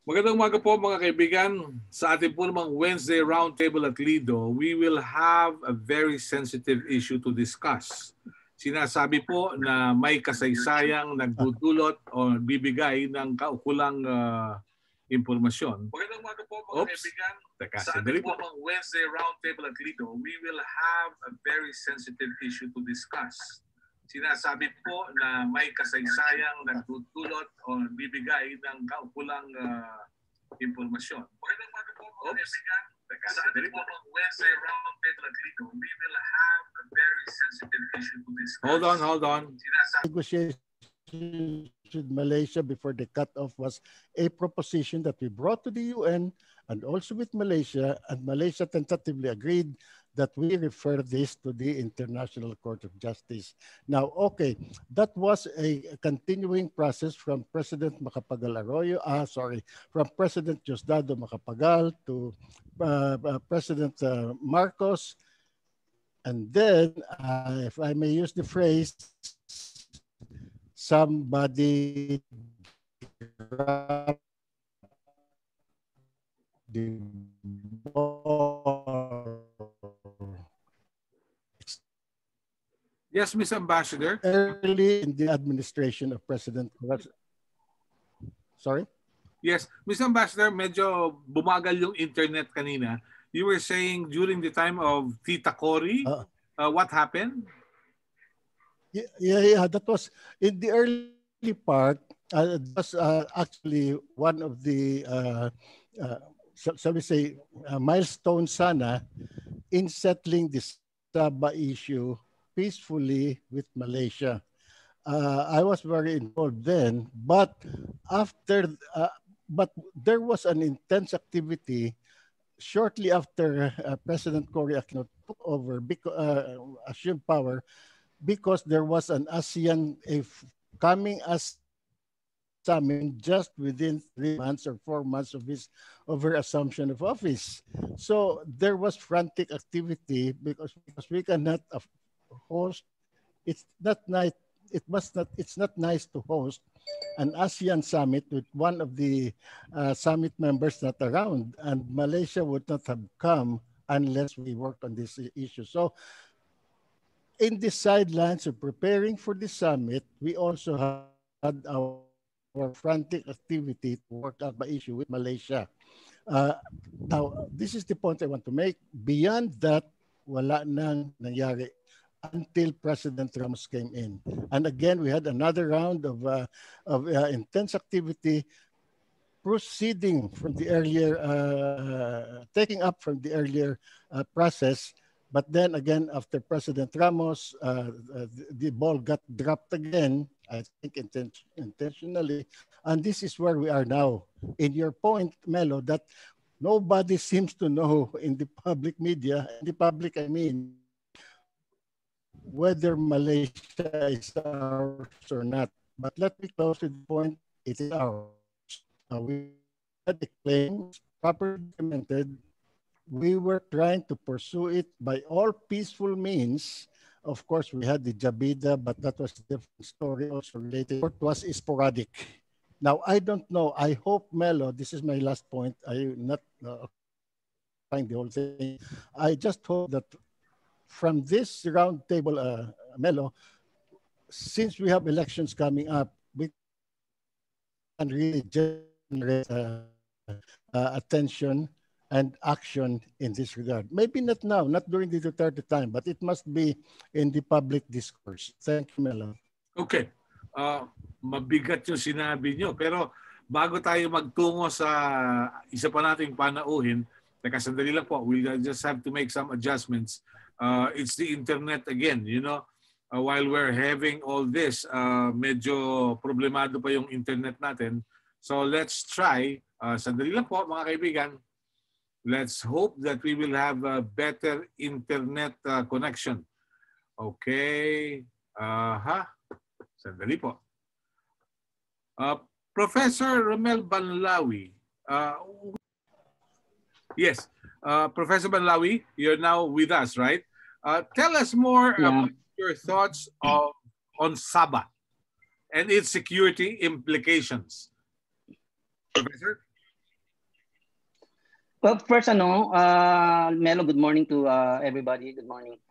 Magandang umaga po mga kaibigan. Sa ating po namang Wednesday Roundtable at Lido, we will have a very sensitive issue to discuss. Sinasabi po na may kasaysayang nagdudulot o bibigay ng kaukulang impormasyon. Magandang umaga po mga kaibigan. Sa ating po namang Wednesday Roundtable at Lido, we will have a very sensitive issue to discuss. Sinasabi po na may kasaysayang nagdudulot o bibigay ng kaukulang impormasyon. Magandang umaga po mga kaibigan. Sa ating po ng Wednesday Roundtable at Lido, we will have a very sensitive issue to discuss. Hold on. Negotiations with Malaysia before the cutoff was a proposition that we brought to the UN and also with Malaysia, and Malaysia tentatively agreed that we refer this to the International Court of Justice. Now, okay, that was a continuing process from President Macapagal Arroyo, from President Diosdado Macapagal to President Marcos. And then, if I may use the phrase, somebody dropped the ball. Yes, Ms. Ambassador. Early in the administration of President. Sorry? Yes, Ms. Ambassador, medyo bumagal yung internet kanina. You were saying during the time of Tita Cory, what happened? Yeah, that was in the early part. That was actually one of the, shall we say, milestone sana in settling the Sabah issue peacefully with Malaysia. I was very involved then, but there was an intense activity shortly after President Cory Aquino took over, assumed power, because there was an ASEAN coming as summit just within 3 months or 4 months of her assumption of office. So there was frantic activity because we cannot host. It's not nice. It's not nice to host an ASEAN summit with one of the summit members not around, and Malaysia would not have come unless we worked on this issue. So in the sidelines of preparing for the summit, we also had our frantic activity to work out the issue with Malaysia. Now, this is the point I want to make. Beyond that, wala nang nangyari until President Ramos came in. And again, we had another round of intense activity proceeding from the earlier, taking up from the earlier process. But then again, after President Ramos, the ball got dropped again, I think intentionally. And this is where we are now. In your point, Melo, that nobody seems to know in the public media, in the public, I mean, whether Malaysia is ours or not. But let me close to the point, it is ours. We had the claims properly documented. We were trying to pursue it by all peaceful means. Of course, we had the Jabida, but that was a different story, also related. It was sporadic. Now, I don't know. I hope, Melo, this is my last point. I not find the whole thing. I just hope that from this round table, Melo, since we have elections coming up, we can really generate attention and action in this regard. Maybe not now, not during the Duterte time, but it must be in the public discourse. Thank you, Melo. Okay. Mabigat yung sinabi nyo. Pero bago tayo magtungo sa isa pa nating panauhin, teka sandali lang po, we'll just have to make some adjustments. It's the internet again, you know. While we're having all this, medyo problemado pa yung internet natin. So let's try, sandali lang po mga kaibigan, let's hope that we will have a better internet connection. Okay. Sandali po. Professor Romel Banlawi. Yes. Professor Banlawi, you're now with us, right? Tell us more about your thoughts on Sabah and its security implications. Professor? Well, first, Melo, good morning to everybody. Good morning.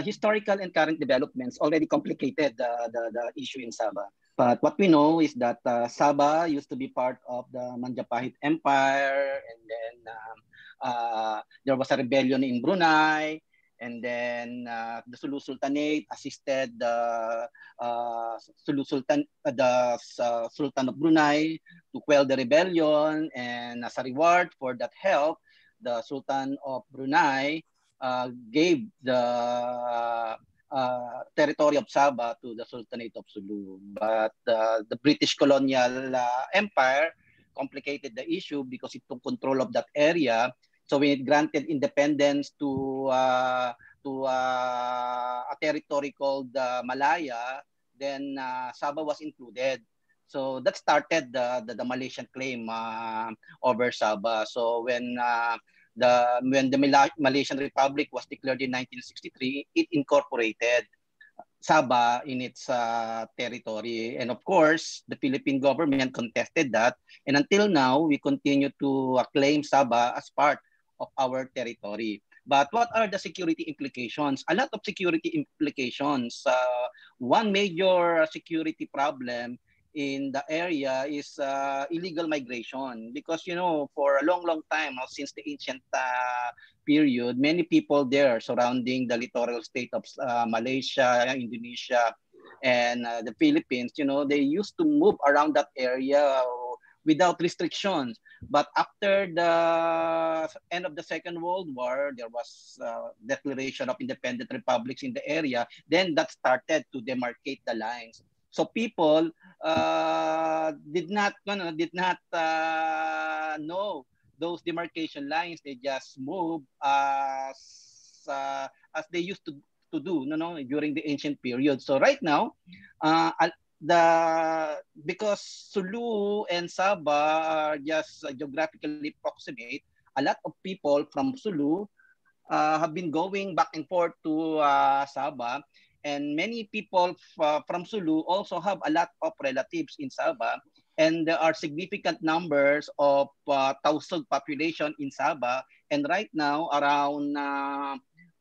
Historical and current developments already complicated the issue in Sabah. But what we know is that Sabah used to be part of the Manjapahit Empire, and then there was a rebellion in Brunei, and then the Sulu Sultanate assisted the Sultan of Brunei to quell the rebellion, and as a reward for that help, the Sultan of Brunei gave the territory of Sabah to the Sultanate of Sulu. But the British colonial empire complicated the issue because it took control of that area. So when it granted independence to a territory called Malaya, then Sabah was included. So that started the Malaysian claim over Sabah. So when the Malaysian Republic was declared in 1963, it incorporated Sabah in its territory. And of course, the Philippine government contested that. And until now, we continue to claim Sabah as part of our territory. But what are the security implications? A lot of security implications. One major security problem in the area is illegal migration, because for a long time now, since the ancient period, many people there surrounding the littoral state of Malaysia, Indonesia, and the Philippines, they used to move around that area without restrictions. But after the end of the Second World War, there was declaration of independent republics in the area. Then that started to demarcate the lines. So people did not know those demarcation lines. They just moved as they used to do, during the ancient period. So right now, because Sulu and Sabah are just geographically proximate, a lot of people from Sulu have been going back and forth to Sabah, and many people from Sulu also have a lot of relatives in Sabah, and there are significant numbers of Tausug population in Sabah, and right now around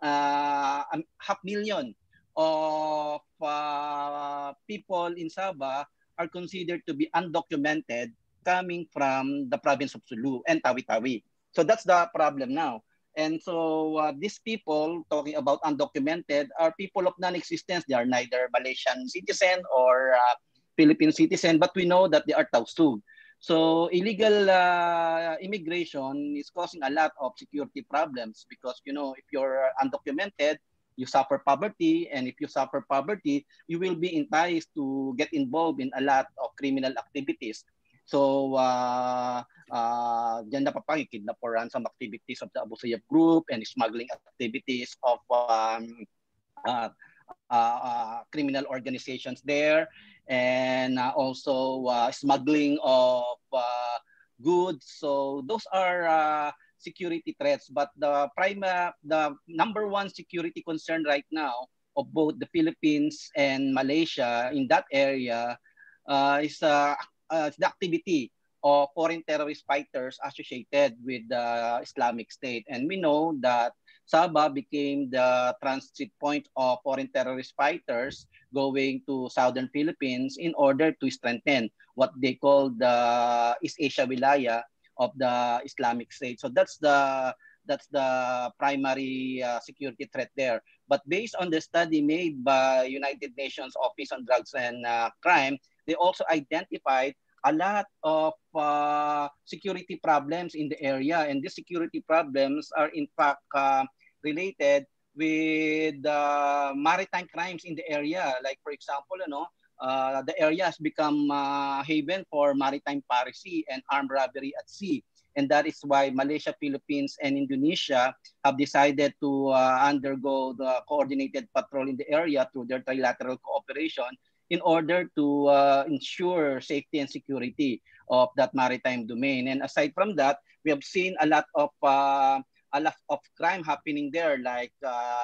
500,000 of people in Sabah are considered to be undocumented, coming from the province of Sulu and Tawi-Tawi. So that's the problem now. And so these people, talking about undocumented, are people of non-existence. They are neither Malaysian citizen or Philippine citizen, but we know that they are Tausug. So illegal immigration is causing a lot of security problems, because, if you're undocumented, you suffer poverty, and if you suffer poverty, you will be enticed to get involved in a lot of criminal activities. So, dyan napapang kidnap or ransom activities of the Abu Sayyaf group, and smuggling activities of criminal organizations there, and also smuggling of goods. So those are security threats. But the number one security concern right now of both the Philippines and Malaysia in that area is the activity of foreign terrorist fighters associated with the Islamic State. And we know that Sabah became the transit point of foreign terrorist fighters going to southern Philippines in order to strengthen what they call the East Asia Wilaya of the Islamic State. So that's the primary security threat there. But based on the study made by United Nations Office on Drugs and Crime, they also identified a lot of security problems in the area, and these security problems are in fact related with maritime crimes in the area. Like, for example, the area has become haven for maritime piracy and armed robbery at sea. And that is why Malaysia, Philippines, and Indonesia have decided to undergo the coordinated patrol in the area through their trilateral cooperation in order to ensure safety and security of that maritime domain. And aside from that, we have seen a lot of crime happening there, like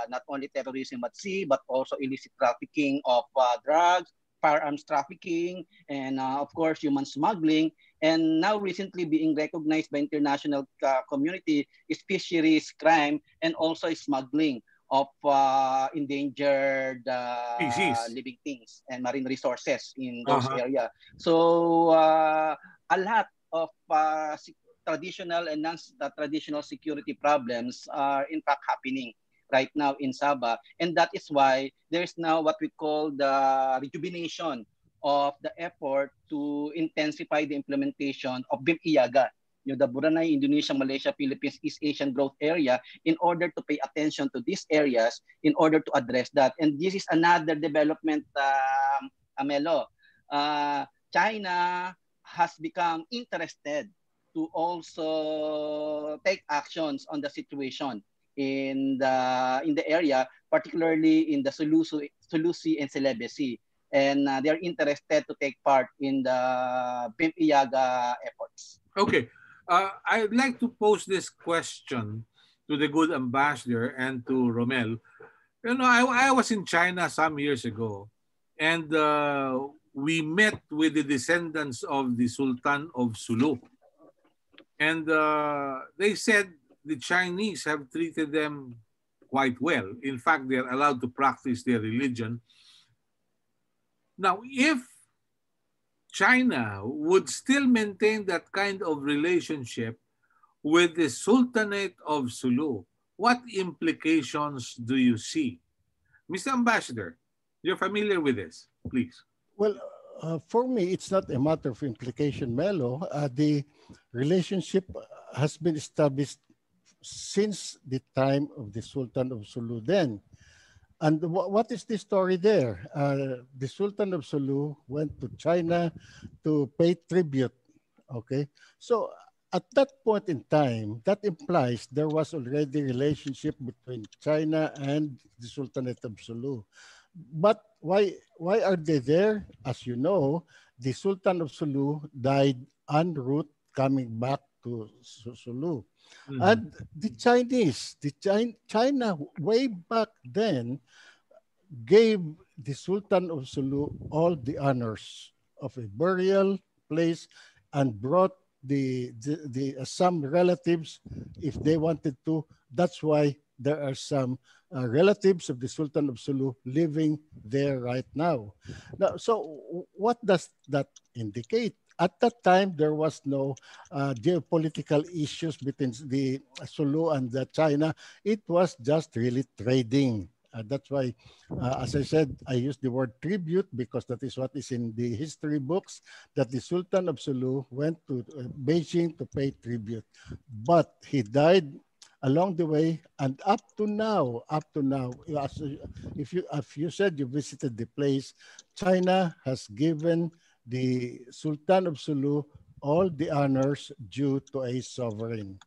not only terrorism at sea, but also illicit trafficking of drugs, firearms trafficking, and of course human smuggling, and now recently being recognized by international community is fisheries crime and also smuggling of endangered Species. living things and marine resources in those Uh-huh. areas. So a lot of traditional and non-traditional security problems are in fact happening right now in Sabah. And that is why there's now what we call the rejuvenation of the effort to intensify the implementation of BIM IAGA, the Brunei, Indonesia, Malaysia, Philippines, East Asian Growth Area, in order to pay attention to these areas, in order to address that. And this is another development, Amelo. China has become interested to also take actions on the situation in the area, particularly in the Sulusi and Celebesi. And they're interested to take part in the BIM IAGA efforts. Okay. I'd like to pose this question to the good ambassador and to Romel. You know, I was in China some years ago, and we met with the descendants of the Sultan of Sulu. And they said the Chinese have treated them quite well. In fact, they're allowed to practice their religion. Now, if China would still maintain that kind of relationship with the Sultanate of Sulu, what implications do you see? Mr. Ambassador, you're familiar with this, please. Well, for me, it's not a matter of implication, Melo. The relationship has been established since the time of the Sultan of Sulu then. And what is the story there? The Sultan of Sulu went to China to pay tribute. Okay. So at that point in time, that implies there was already a relationship between China and the Sultanate of Sulu. But why are they there? As you know, the Sultan of Sulu died en route coming back to Sulu. Mhm. And the Chinese, China way back then gave the Sultan of Sulu all the honors of a burial place and brought the some relatives if they wanted to. That's why there are some relatives of the Sultan of Sulu living there right now. Now, so what does that indicate? At that time, there was no geopolitical issues between the Sulu and the China. It was just really trading. That's why, as I said, I use the word tribute because that is what is in the history books, that the Sultan of Sulu went to Beijing to pay tribute. But he died along the way, and up to now, if you said you visited the place, China has given the Sultan of Sulu all the honors due to a sovereign.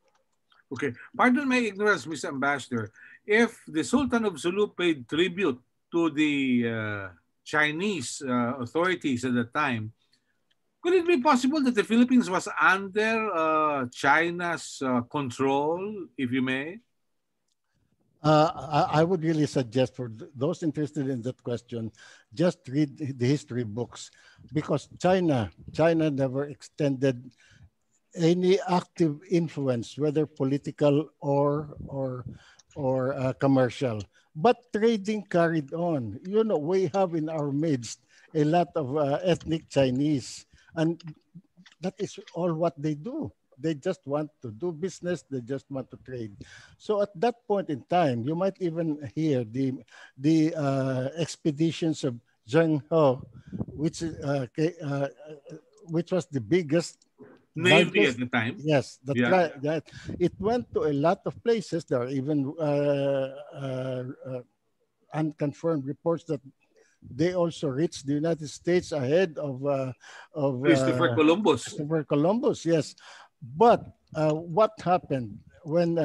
Okay. Pardon my ignorance, Mr. Ambassador. If the Sultan of Sulu paid tribute to the Chinese authorities at the time, could it be possible that the Philippines was under China's control, if you may? I would really suggest for those interested in that question, just read the history books because China never extended any active influence, whether political or commercial. But trading carried on. You know, we have in our midst a lot of ethnic Chinese, and that is all what they do. They just want to do business. They just want to trade. So at that point in time, you might even hear the expeditions of Zheng He, which which was the biggest, Navy at largest. the time. Yes, Yeah. that it went to a lot of places. There are even unconfirmed reports that they also reached the United States ahead of Christopher Columbus. Christopher Columbus. Yes, but what happened when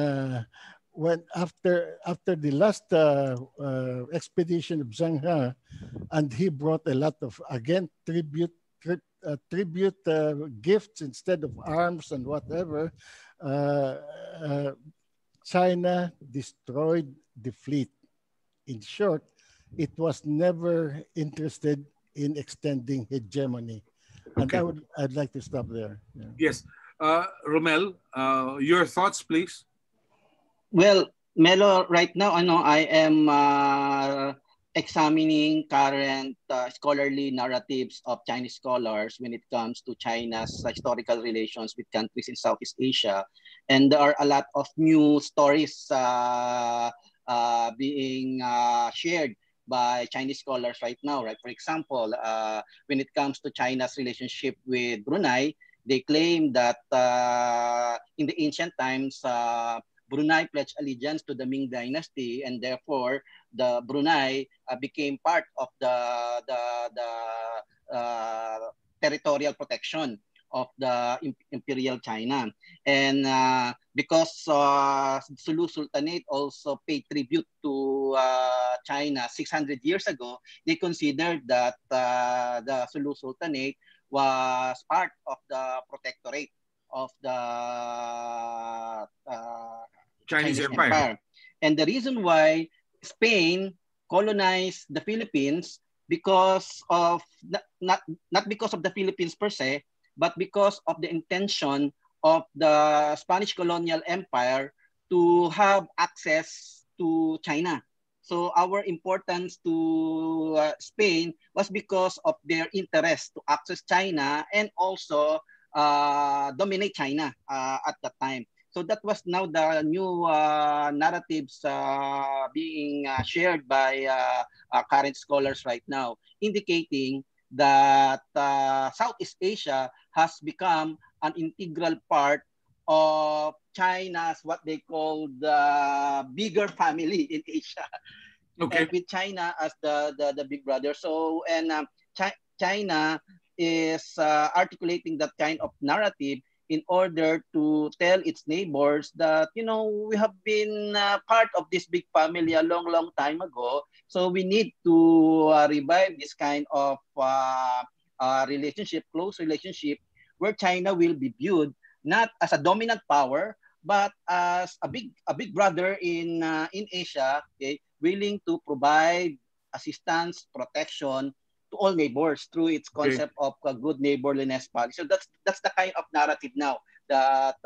after the last expedition of Zheng He, and he brought a lot of again tribute gifts instead of arms and whatever. Uh, uh, China destroyed the fleet. In short, it was never interested in extending hegemony. And Okay. I'd like to stop there. Yeah. Yes. Romel, your thoughts, please. Well, Melo, right now, I am examining current scholarly narratives of Chinese scholars when it comes to China's historical relations with countries in Southeast Asia. And there are a lot of new stories being shared by Chinese scholars right now, right? For example, when it comes to China's relationship with Brunei, they claim that in the ancient times, Brunei pledged allegiance to the Ming Dynasty, and therefore the Brunei became part of the territorial protection of the Imperial China. And because Sulu Sultanate also paid tribute to China 600 years ago, they considered that the Sulu Sultanate was part of the protectorate of the Chinese Chinese Empire. Empire. And the reason why Spain colonized the Philippines because of not because of the Philippines per se, but because of the intention of the Spanish colonial empire to have access to China. So our importance to Spain was because of their interest to access China and also dominate China at that time. So that was now the new narratives being shared by current scholars right now, indicating that Southeast Asia has become an integral part of China's what they call the bigger family in Asia, Okay. and with China as the big brother. So and China is articulating that kind of narrative in order to tell its neighbors that we have been part of this big family a long time ago, so we need to revive this kind of relationship, close relationship, where China will be viewed not as a dominant power but as a big brother in Asia, okay, willing to provide assistance, protection to all neighbors through its Okay. concept of a good neighborliness policy. So that's the kind of narrative now that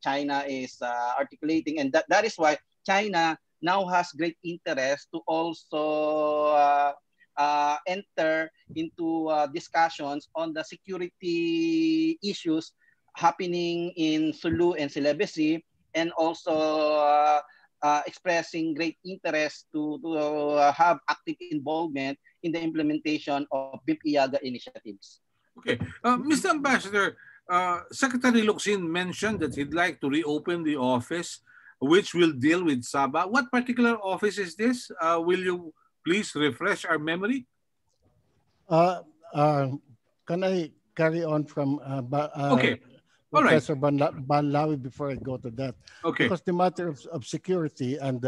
China is articulating, and that is why China now has great interest to also enter into discussions on the security issues happening in Sulu and Celebesi, and also expressing great interest to have active involvement in the implementation of BIM Iyaga initiatives. Okay. Mr. Ambassador, Secretary Locsin mentioned that he'd like to reopen the office which will deal with Sabah. What particular office is this? Will you please refresh our memory? Uh, uh, can I carry on from Okay. All right. Professor Banlawi before I go to that? Okay. Because the matter of security and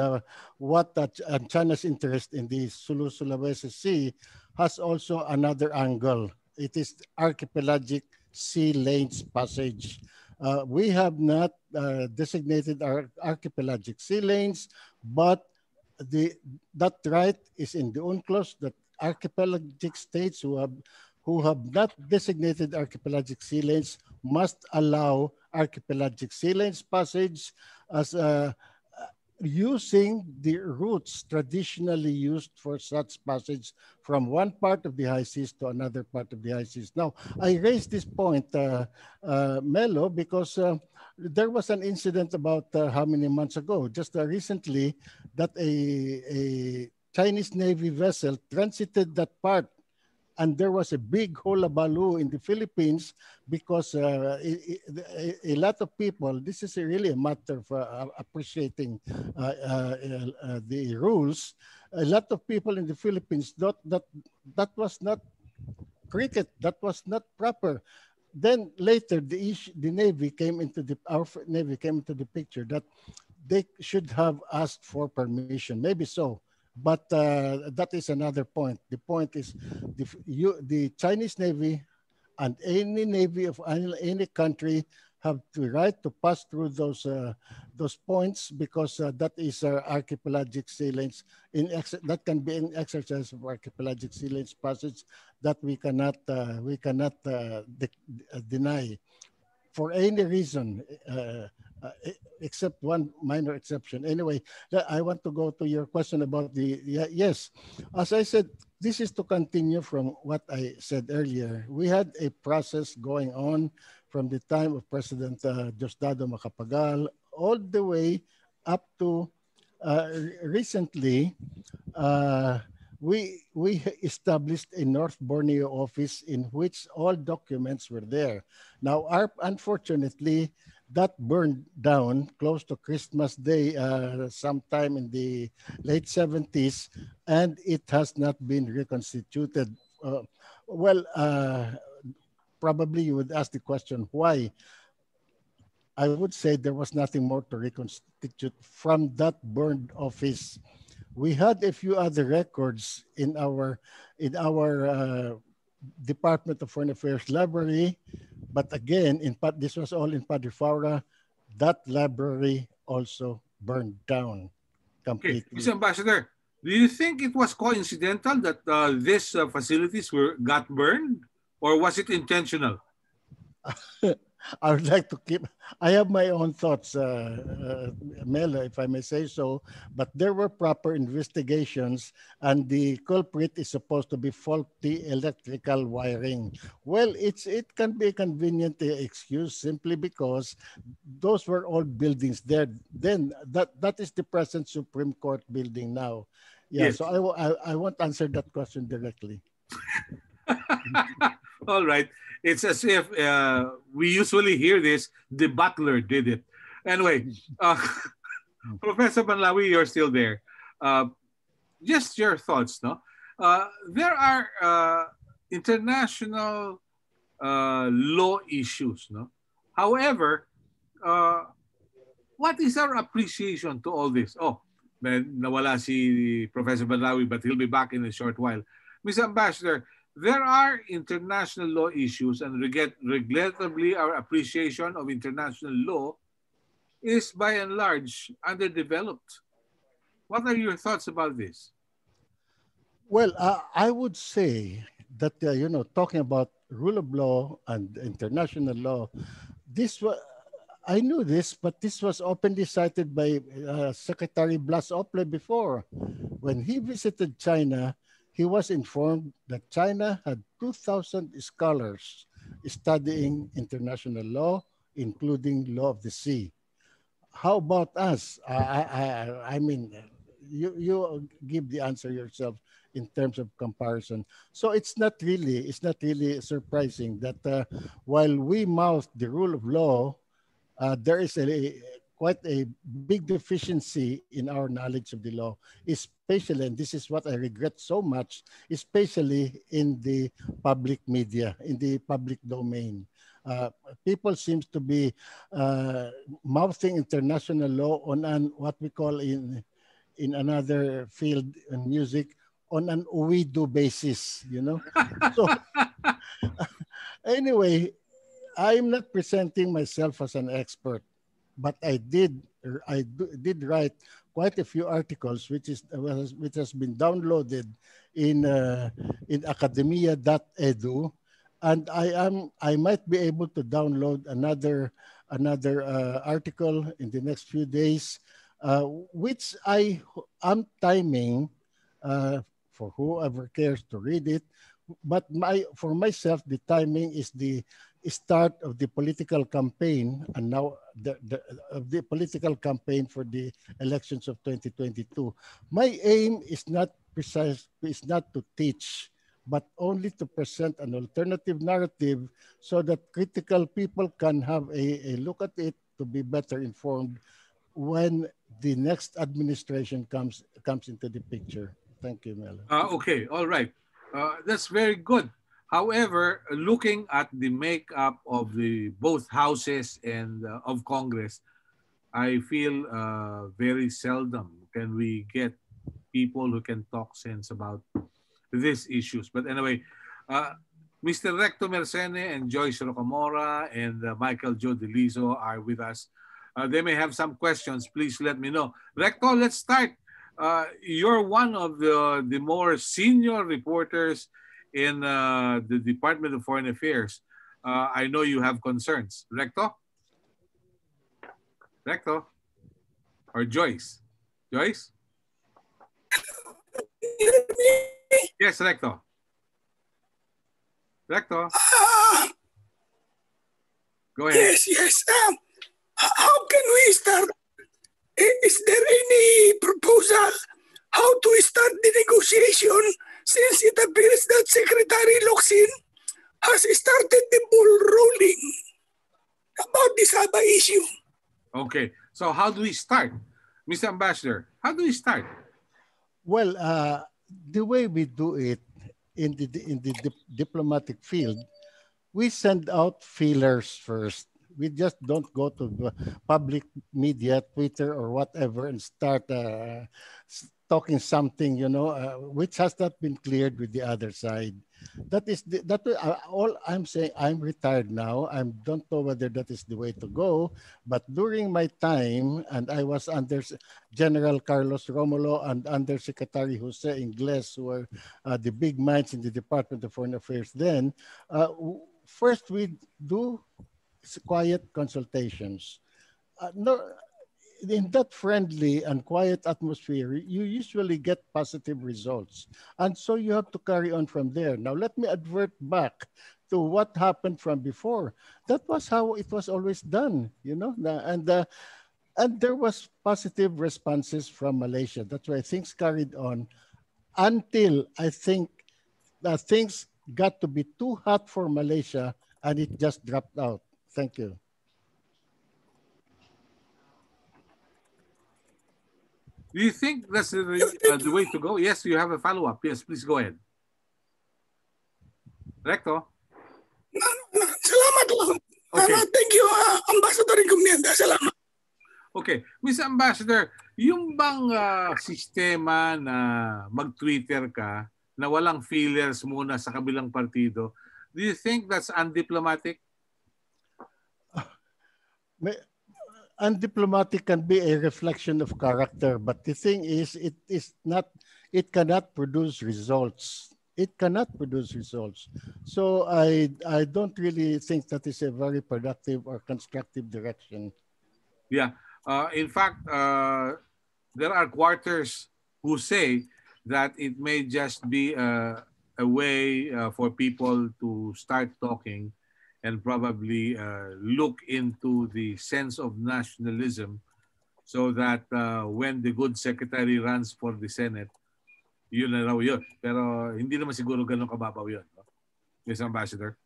what that China's interest in the Sulawesi Sea has also another angle. It is archipelagic sea lanes passage. We have not designated our archipelagic sea lanes, but that right is in the UNCLOS that archipelagic states who have not designated archipelagic sea lanes must allow archipelagic sea lanes passage as using the routes traditionally used for such passage from one part of the high seas to another part of the high seas. Now, I raised this point, Melo, because there was an incident about how many months ago, just recently, that a Chinese Navy vessel transited that part, and there was a big hullabaloo in the Philippines because a lot of people, this is really a matter of appreciating the rules. A lot of people in the Philippines thought that was not cricket, that was not proper. Then later, the Navy came into our Navy came into the picture that they should have asked for permission. Maybe so. But that is another point. The point is the Chinese Navy and any Navy of any country have the right to pass through those points because that is our archipelagic sea lanes. That can be an exercise of archipelagic sea lanes passage that we cannot deny for any reason, except one minor exception. Anyway, I want to go to your question about yes, as I said, this is to continue from what I said earlier. We had a process going on from the time of President Diosdado Macapagal all the way up to recently. Uh, we established a North Borneo office in which all documents were there. Now, unfortunately, that burned down close to Christmas Day, sometime in the late 70s, and it has not been reconstituted. Well, probably you would ask the question why. I would say there was nothing more to reconstitute from that burned office. We had a few other records in our Department of Foreign Affairs library, but again, this was all in Padre Faura. That library also burned down Okay, completely. Mr. Ambassador, do you think it was coincidental that these facilities got burned, or was it intentional? I would like to keep. I have my own thoughts, Mel, if I may say so. But there were proper investigations, and the culprit is supposed to be faulty electrical wiring. Well, it can be a convenient excuse simply because those were all buildings there. Then that is the present Supreme Court building now. Yeah. Yes. So I won't answer that question directly. All right. It's as if we usually hear this, the butler did it. Anyway, Professor Banlawi, you're still there. Just your thoughts, no? There are international law issues, no? However, what is our appreciation to all this? Oh, nawala si Professor Banlawi, but he'll be back in a short while. Mr. Ambassador, there are international law issues, and regrettably, our appreciation of international law is by and large underdeveloped. What are your thoughts about this? Well, I would say that talking about rule of law and international law, this was I knew this, but this was openly cited by Secretary Blas Ople before. When he visited China, he was informed that China had 2,000 scholars studying international law, including law of the sea. How about us? I mean, you give the answer yourself in terms of comparison. So it's not really surprising that while we mouth the rule of law, there is quite a big deficiency in our knowledge of the law, especially, and this is what I regret so much, especially in the public media, in the public domain. Uh, People seems to be mouthing international law on what we call in another field in music on an we-do basis, So anyway, I'm not presenting myself as an expert, but I did write quite a few articles, which has been downloaded in academia.edu, and I might be able to download another article in the next few days, which I am timing for whoever cares to read it. But for myself, the timing is the start of the political campaign, and now the political campaign for the elections of 2022. My aim is not to teach, but only to present an alternative narrative so that critical people can have a look at it to be better informed when the next administration comes into the picture. Thank you, Mel. Okay, all right. That's very good. However, looking at the makeup of the both houses and of Congress, I feel very seldom can we get people who can talk sense about these issues. But anyway, uh, Mr. Recto Mercene and Joyce Rocamora and Michael Joe Delizo are with us. They may have some questions. Please let me know. Recto, let's start. You're one of the more senior reporters in the Department of Foreign Affairs. I know you have concerns. Recto? Recto? Or Joyce? Joyce? Yes, Recto. Recto? Go ahead. Yes. How can we start? Is there any proposal how to start the negotiation since it appears that Secretary Locsin has started the ball rolling about the Sabah issue? Okay, so how do we start? Mr. Ambassador, how do we start? Well, the way we do it in the diplomatic field, we send out feelers first. We just don't go to the public media, Twitter or whatever, and start talking something, which has not been cleared with the other side. That is all I'm saying. I'm retired now. I don't know whether that is the way to go. But during my time, and I was under General Carlos Romulo and Under Secretary Jose Ingles, who were the big minds in the Department of Foreign Affairs then, first we do quiet consultations. No, in that friendly and quiet atmosphere, you usually get positive results. And so you have to carry on from there. Now, let me advert back to what happened from before. That was how it was always done, and there was positive responses from Malaysia. That's why things carried on until I think that things got to be too hot for Malaysia and it just dropped out. Thank you. Do you think that's the way to go? Yes, you have a follow-up. Yes, please go ahead. Recto? Salamat lang. Okay. Thank you, Ambassador Encomienda. Salamat. Okay. Mr. Ambassador, yung bang sistema na mag-Twitter ka na walang feelers muna sa kabilang partido, do you think that's undiplomatic? Undiplomatic can be a reflection of character, but the thing is, it cannot produce results. It cannot produce results. So I don't really think that is a very productive or constructive direction. Yeah. In fact, there are quarters who say that it may just be a way for people to start talking and probably look into the sense of nationalism so that when the good secretary runs for the Senate, yun na raw yun. Pero hindi naman siguro ganun kababaw yun. No? Yes, Ambassador?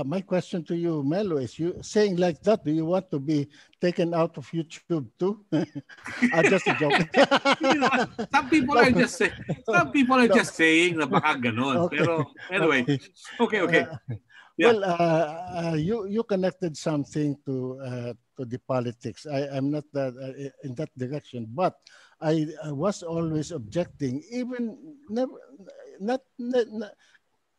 My question to you, Melo, is you saying like that, do you want to be taken out of YouTube too? Just a joke. Some people are just saying na baka ganon. Okay. Pero anyway, okay. Yeah. Well, you connected something to the politics. I'm not in that direction, but I was always objecting, even not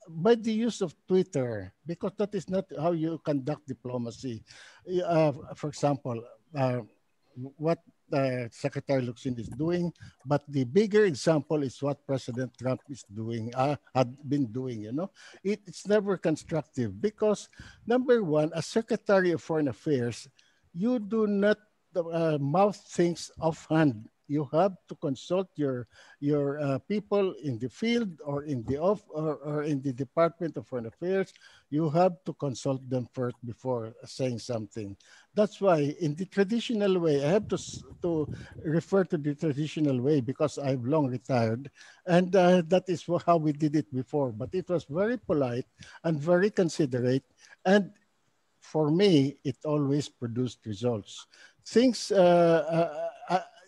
by the use of Twitter, because that is not how you conduct diplomacy. For example, what Secretary Locsin is doing, but the bigger example is what President Trump is doing, had been doing, It's never constructive because, number one, as Secretary of Foreign Affairs, you do not mouth things offhand. You have to consult your people in the field or in the or in the Department of Foreign Affairs. You have to consult them first before saying something. That's why in the traditional way, I have to refer to the traditional way because I've long retired, and that is how we did it before. But it was very polite and very considerate, and for me, it always produced results. Things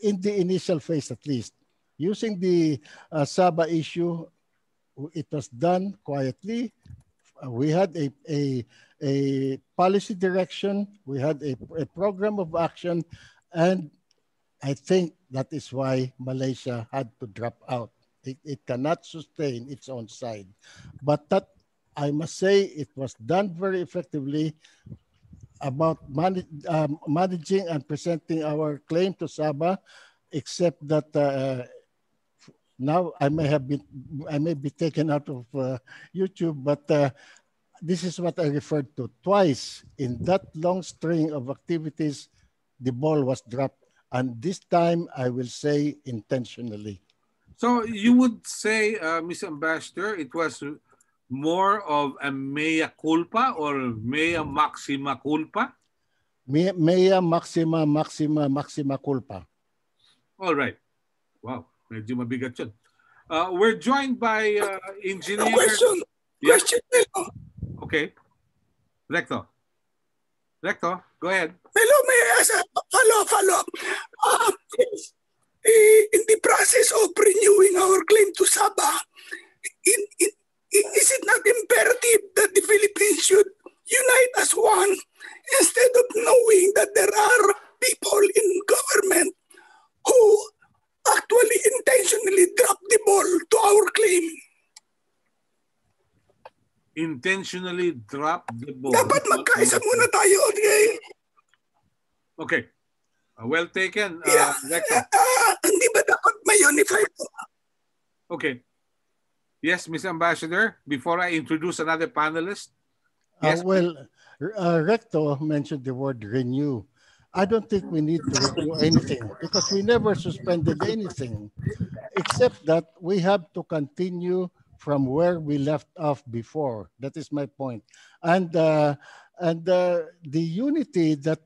in the initial phase, at least, using the Sabah issue, it was done quietly. We had a policy direction. We had a program of action, and I think that is why Malaysia had to drop out. It cannot sustain its own side. But that, I must say, it was done very effectively about managing and presenting our claim to Sabah, except that now I may be taken out of YouTube, but this is what I referred to. Twice in that long string of activities, the ball was dropped. And this time, I will say intentionally. So you would say, Ms. Ambassador, it was more of a mea culpa or mea maxima culpa? Mea maxima culpa. All right. Wow, medyo mabigat yun. We're joined by engineer... Question. Yeah. Question. Okay. Recto, go ahead. Melo, may I ask a follow-up? In the process of renewing our claim to Sabah, is it not imperative that the Philippines should unite as one instead of knowing that there are people in government who actually intentionally drop the ball to our claim? Intentionally drop the ball. Dapat magkaisa muna tayo. Okay. Well taken, Yeah. Recto. Hindi ba dapat may unify po? Okay. Yes, Ms. Ambassador, before I introduce another panelist. Yes. Recto mentioned the word renew. I don't think we need to renew anything because we never suspended anything, except that we have to continue from where we left off before. That is my point. And the unity that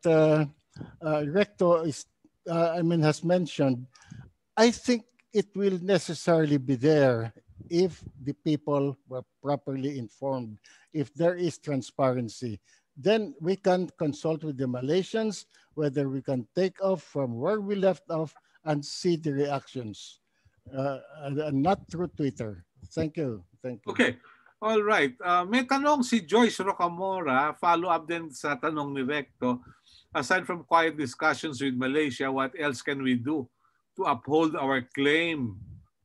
Recto has mentioned, I think it will necessarily be there if the people were properly informed, if there is transparency. Then we can consult with the Malaysians whether we can take off from where we left off and see the reactions, and not through Twitter. Thank you. Okay. All right. May tanong si Joyce Rocamora, follow up din sa tanong ni Recto. Aside from quiet discussions with Malaysia, what else can we do to uphold our claim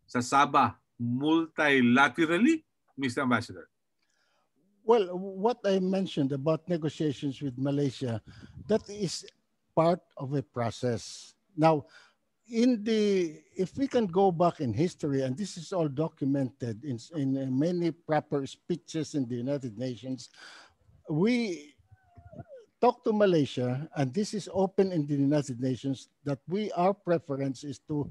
sa Sabah multilaterally, Mr. Ambassador? Well, what I mentioned about negotiations with Malaysia, that is part of a process. Now, if we can go back in history, and this is all documented in many proper speeches in the United Nations, we talk to Malaysia, and this is open in the United Nations, that our preference is to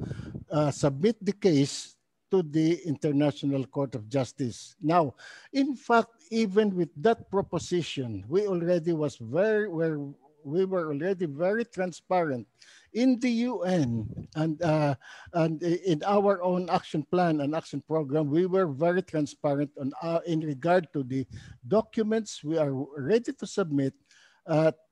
submit the case to the International Court of Justice. Now, in fact, even with that proposition, we were already very transparent in the UN and in our own action plan and action program. We were very transparent in regard to the documents we are ready to submit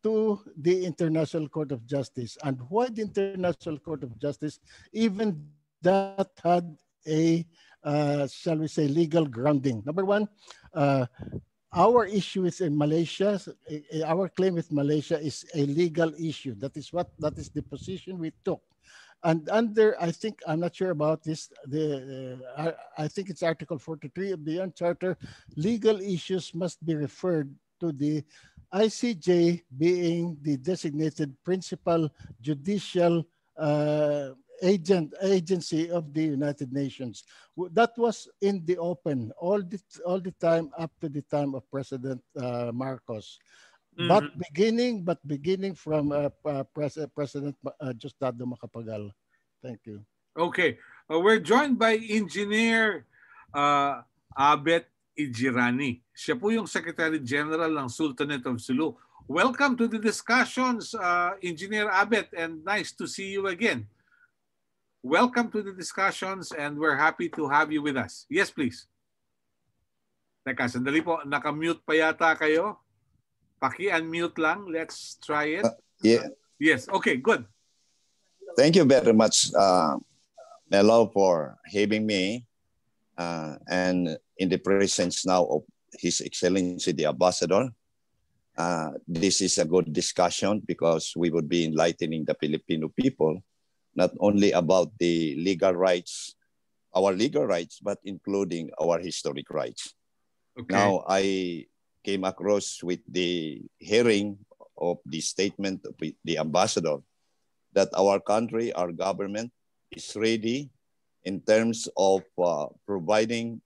to the International Court of Justice. And why the International Court of Justice? Even that had a, shall we say, legal grounding. Number one, our issue is in Malaysia. Our claim with Malaysia is a legal issue. That is the position we took. And under, I think, I'm not sure about this, I think it's Article 43 of the UN Charter, legal issues must be referred to the ICJ, being the designated principal judicial agency of the United Nations. That was in the open all the time up to the time of President Marcos. But beginning from President Justado Macapagal. Thank you. Okay. We're joined by Engineer Abet Ijirani. Siya po yung Secretary General ng Sultanate of Sulu. Welcome to the discussions, Engineer Abet, and nice to see you again. Welcome to the discussions, and we're happy to have you with us. Yes, please. Teka, sandali po. Naka-mute pa yata kayo. Paki-unmute lang. Let's try it. Yeah. Yes. Okay, good. Thank you very much, Melo, for having me and in the presence now of His Excellency the Ambassador. This is a good discussion because we would be enlightening the Filipino people not only about the legal rights our legal rights, but including our historic rights. Okay. Now, I came across with the hearing of the statement of the ambassador that our country, our government is ready in terms of providing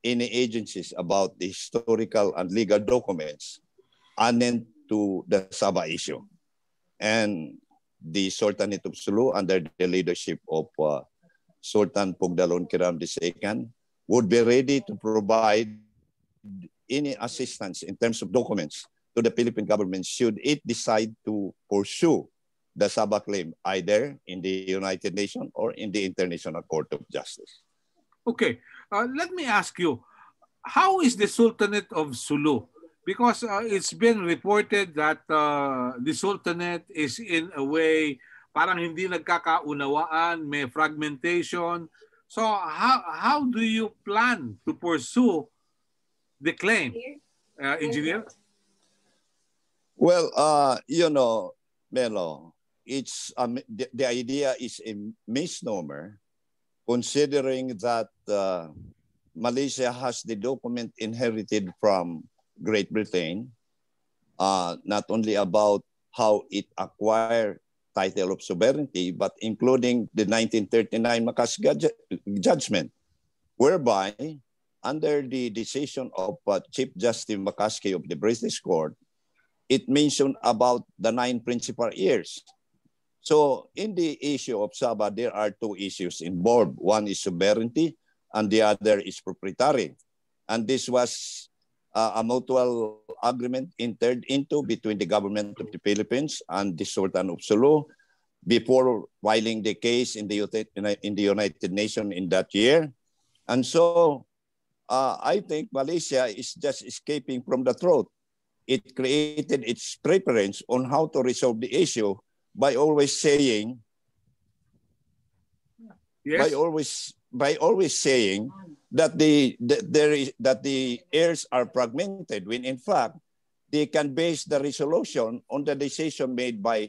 any agencies about the historical and legal documents annexed to the Sabah issue. And the Sultanate of Sulu, under the leadership of Sultan Pugdalon Kiram II, would be ready to provide any assistance in terms of documents to the Philippine government should it decide to pursue the Sabah claim either in the United Nations or in the International Court of Justice. Okay, let me ask you, how is the Sultanate of Sulu? Because it's been reported that the Sultanate is in a way parang hindi nagkakaunawaan, may fragmentation. So how do you plan to pursue the claim, Engineer? Well, you know, Melo, it's the idea is a misnomer, considering that Malaysia has the document inherited from Great Britain, not only about how it acquired title of sovereignty, but including the 1939 Macassa's judgment, whereby under the decision of Chief Justice McCaskey of the British Court, it mentioned about the 9 principal heirs. So in the issue of Sabah, there are 2 issues involved. One is sovereignty and the other is proprietary. And this was a mutual agreement entered into between the government of the Philippines and the Sultan of Sulu before filing the case in the United Nations in that year. And so I think Malaysia is just escaping from the truth. It created its preference on how to resolve the issue by always saying, yes, by always saying that the heirs are fragmented, when in fact they can base the resolution on the decision made by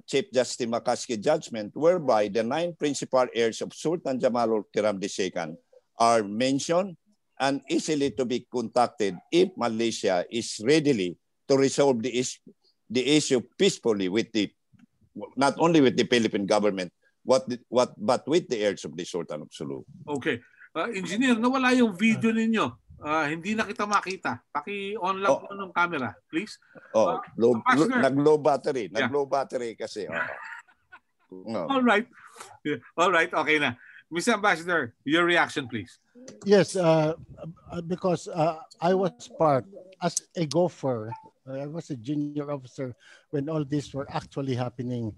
Chief Justice McCaskey judgment, whereby the 9 principal heirs of Sultan Jamalul Kiram II are mentioned and easily to be contacted if Malaysia is readily to resolve the issue peacefully with not only with the Philippine government, but with the heirs of the Sultan of Sulu. Okay. Engineer, nawala yung video ninyo. Hindi na kita makita. Paki-on lang po ng camera, please. Nag-low battery. Yeah. Nag-low battery kasi. No. All right. Yeah. All right. Okay na. Mr. Ambassador, your reaction, please. Yes, because I was part as a gopher. I was a junior officer when all this were actually happening.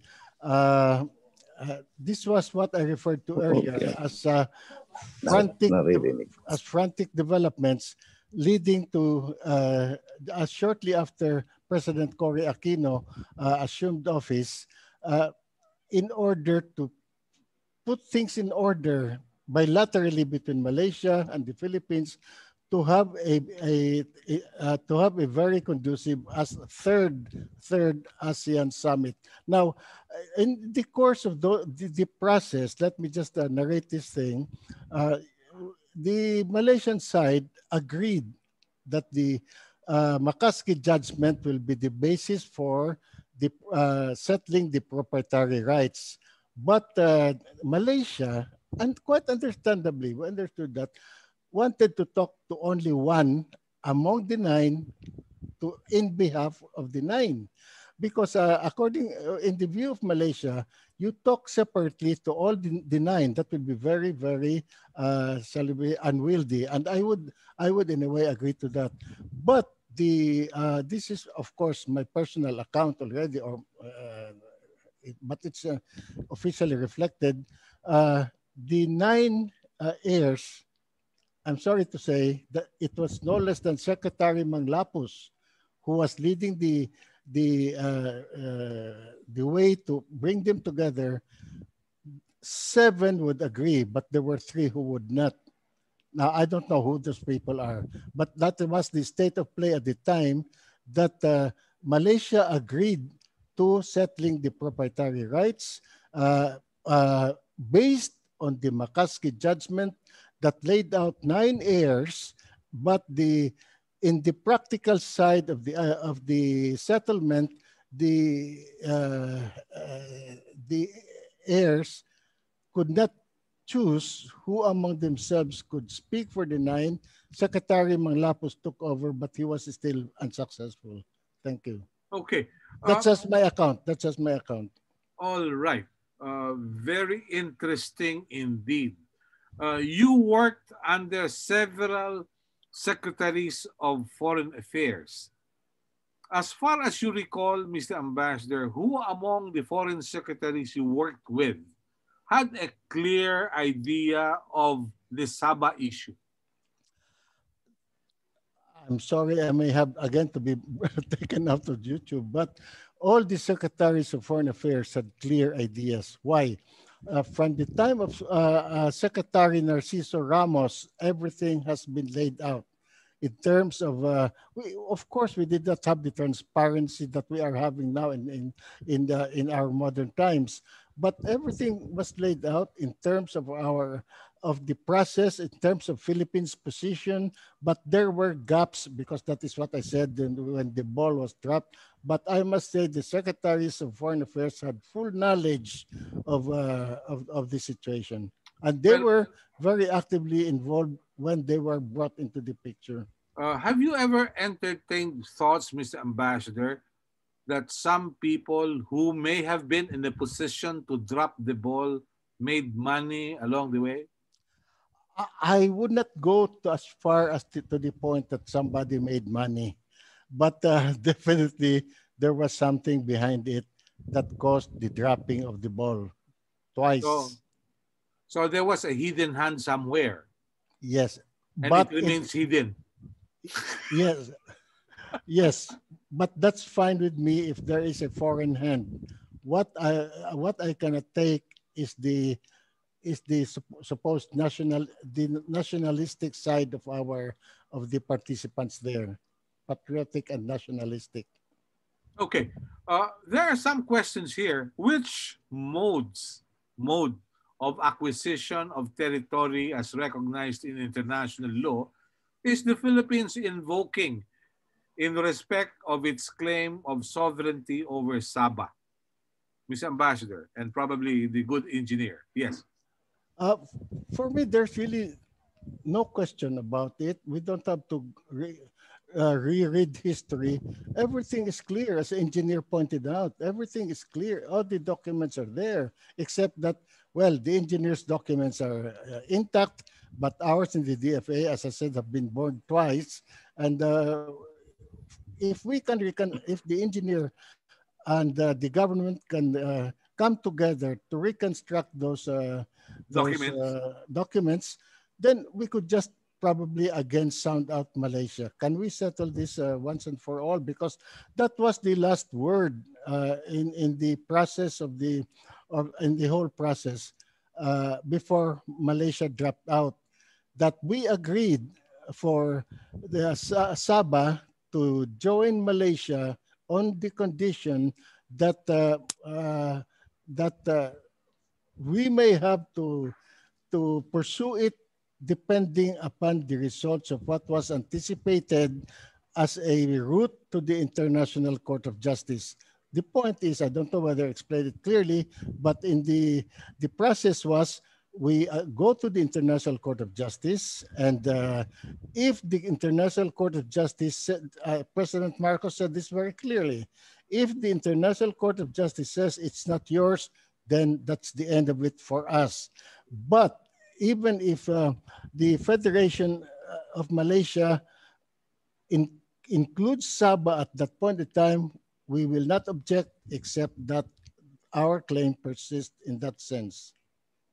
This was what I referred to earlier as frantic developments leading to shortly after President Cory Aquino assumed office, in order to put things in order bilaterally between Malaysia and the Philippines to have a very conducive as third ASEAN summit. Now, in the course of the process, let me just narrate this thing. The Malaysian side agreed that the McCaskey judgment will be the basis for the settling the proprietary rights. But Malaysia, and quite understandably, we understood that, wanted to talk to only one among the 9 in behalf of the 9. Because according, in the view of Malaysia, you talk separately to all the 9. That would be very, very shall we, unwieldy. And I would in a way agree to that. But this is, of course, my personal account already, but it's officially reflected. The 9 heirs, I'm sorry to say that it was no less than Secretary Manglapus who was leading the way to bring them together. 7 would agree, but there were 3 who would not. Now, I don't know who those people are, but that was the state of play at the time, that Malaysia agreed to settling the proprietary rights based on the McCaskey judgment that laid out 9 heirs, but in the practical side of the settlement, the heirs could not choose who among themselves could speak for the 9. Secretary Manglapos took over, but he was still unsuccessful. Thank you. Okay. That's just my account. That's just my account. All right. Very interesting indeed. You worked under several secretaries of foreign affairs. As far as you recall, Mr. Ambassador, who among the foreign secretaries you worked with had a clear idea of the Sabah issue? I'm sorry, I may have again to be taken out of YouTube, but all the secretaries of foreign affairs had clear ideas. Why? From the time of Secretary Narciso Ramos, everything has been laid out in terms of, of course, we did not have the transparency that we are having now in our modern times, but everything was laid out in terms of the process, in terms of Philippines' position, but there were gaps because that is what I said when the ball was dropped. But I must say the secretaries of foreign affairs had full knowledge of the situation, and they were very actively involved when they were brought into the picture. Have you ever entertained thoughts, Mr. Ambassador, that some people who may have been in a position to drop the ball made money along the way? I would not go as far as to the point that somebody made money, but definitely there was something behind it that caused the dropping of the ball twice. So there was a hidden hand somewhere. Yes. And but it remains hidden. Yes. Yes. But that's fine with me if there is a foreign hand. What I cannot take is the supposed nationalistic side of the participants there, patriotic and nationalistic. Okay, there are some questions here. Which mode of acquisition of territory as recognized in international law is the Philippines invoking in respect of its claim of sovereignty over Sabah? Mr. Ambassador, and probably the good engineer. Yes. For me, there's really no question about it. We don't have to reread history. Everything is clear, as the engineer pointed out. Everything is clear. All the documents are there, except that, well, the engineer's documents are intact, but ours in the DFA, as I said, have been burned twice. And if the engineer and the government can come together to reconstruct those documents, then we could just probably again sound out Malaysia. Can we settle this once and for all? Because that was the last word in the process in the whole process before Malaysia dropped out, that we agreed for the Sabah to join Malaysia on the condition that we may have to pursue it depending upon the results of what was anticipated as a route to the International Court of Justice. The point is, I don't know whether I explained it clearly, but in the process was we go to the International Court of Justice, and if the International Court of Justice said, President Marcos said this very clearly, if the International Court of Justice says it's not yours, then that's the end of it for us. But even if the Federation of Malaysia includes Sabah at that point in time, we will not object except that our claim persists in that sense.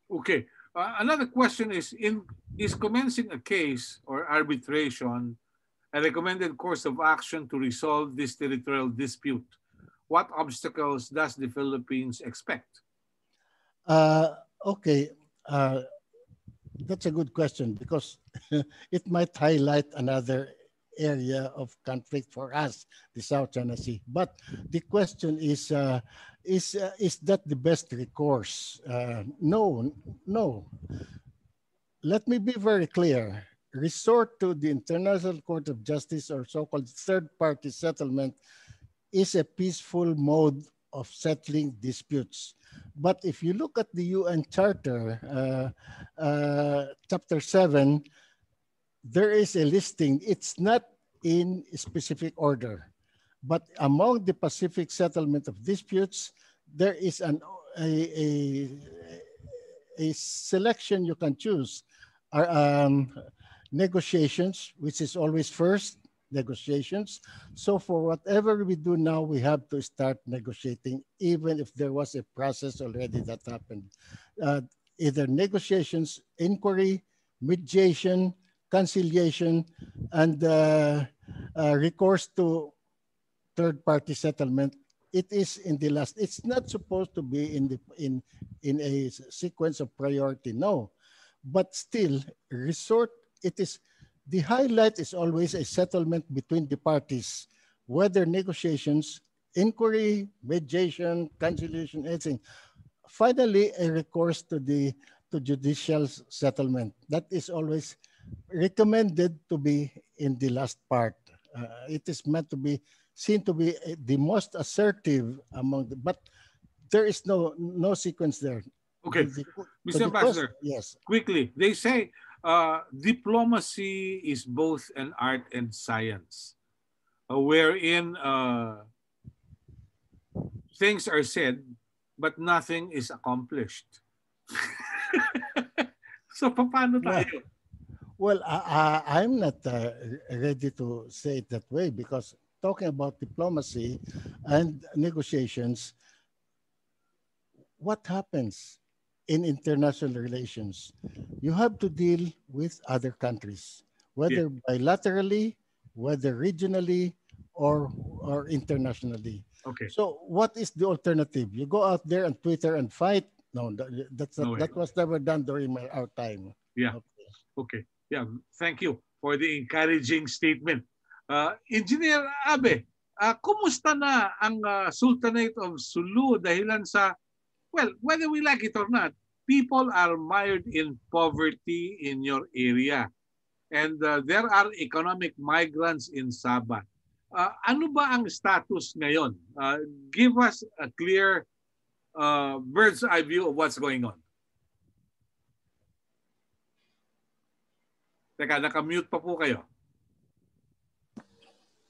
Okay. Another question is commencing a case or arbitration a recommended course of action to resolve this territorial dispute? What obstacles does the Philippines expect? Okay. That's a good question because it might highlight another area of conflict for us, the South China Sea. But the question is that the best recourse? No, no. Let me be very clear. Resort to the International Court of Justice or so-called third-party settlement is a peaceful mode of settling disputes. But if you look at the UN Charter, Chapter 7, there is a listing. It's not in specific order, but among the Pacific settlement of disputes, there is a selection you can choose. Negotiations, which is always first, negotiations. So for whatever we do now, we have to start negotiating, even if there was a process already that happened. Either negotiations, inquiry, mediation, conciliation, and recourse to third-party settlement. It is in the last. It's not supposed to be in a sequence of priority. No, but still resort. It is the highlight is always a settlement between the parties, whether negotiations, inquiry, mediation, conciliation, anything. Finally, a recourse to judicial settlement. That is always recommended to be in the last part. It is meant to be seen to be the most assertive among the, but there is no sequence there. Okay, Mr. Ambassador, yes. Quickly, they say diplomacy is both an art and science, wherein things are said, but nothing is accomplished. So, paano tayo? Well, I'm not ready to say it that way, because talking about diplomacy and negotiations, what happens in international relations? You have to deal with other countries, whether bilaterally, whether regionally, or internationally. Okay. So what is the alternative? You go out there and Twitter and fight? No, that's not, that was never done during our time. Yeah. Okay. Yeah. Thank you for the encouraging statement. Engineer Abe, kumusta na ang Sultanate of Sulu dahilan sa, well, whether we like it or not, people are mired in poverty in your area. And there are economic migrants in Sabah. Ano ba ang status ngayon? Give us a clear bird's eye view of what's going on. Teka, naka-mute pa po kayo.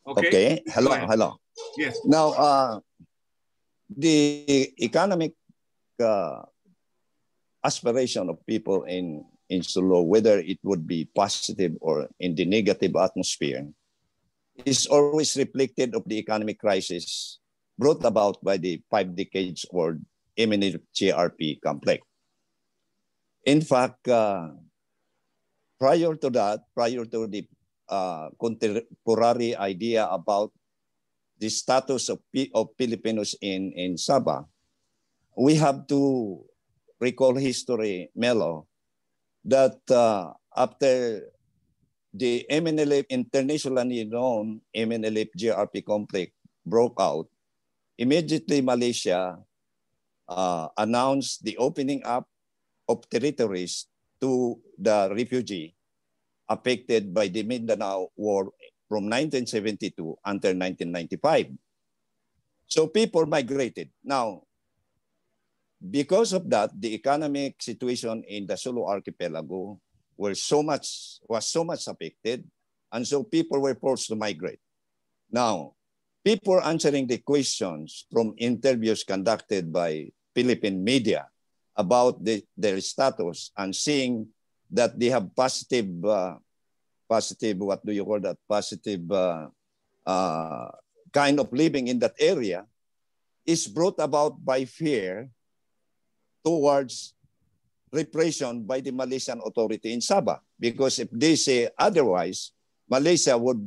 Okay. Hello. Yes. Now, the economic aspiration of people in Sulu, whether it would be positive or in the negative atmosphere, is always reflected of the economic crisis brought about by the 5 decades old imminent GRP conflict. In fact, prior to that, prior to the contemporary idea about the status of Filipinos in Sabah, we have to recall history, Melo, that after the MNLF, internationally known MNLF GRP conflict broke out, immediately Malaysia announced the opening up of territories to the refugee affected by the Mindanao War from 1972 until 1995. So people migrated. Now, because of that, the economic situation in the Sulu archipelago was so much affected, and so people were forced to migrate. Now, people answering the questions from interviews conducted by Philippine media about their status and seeing that they have positive, what do you call that? Positive kind of living in that area is brought about by fear towards repression by the Malaysian authority in Sabah. Because if they say otherwise, Malaysia would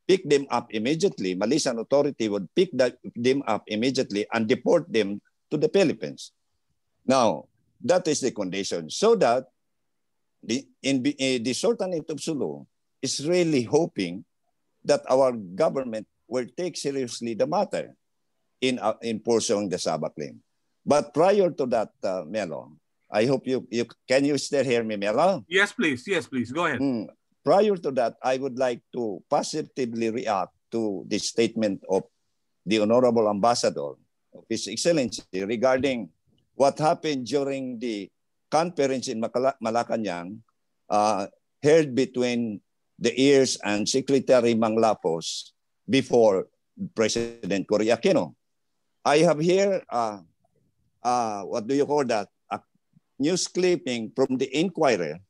pick them up immediately. Malaysian authority would pick them up immediately and deport them to the Philippines. Now, that is the condition. So that the Sultanate of Sulu is really hoping that our government will take seriously the matter in pursuing the Sabah claim. But prior to that, Melo, I hope you can you still hear me, Melo? Yes, please. Yes, please. Go ahead. Prior to that, I would like to positively react to the statement of the Honorable Ambassador of His Excellency regarding what happened during the conference in Malacanang, held between the ears and Secretary Manglapos before President Cory Aquino. I have here, what do you call that? A news clipping from the Inquirer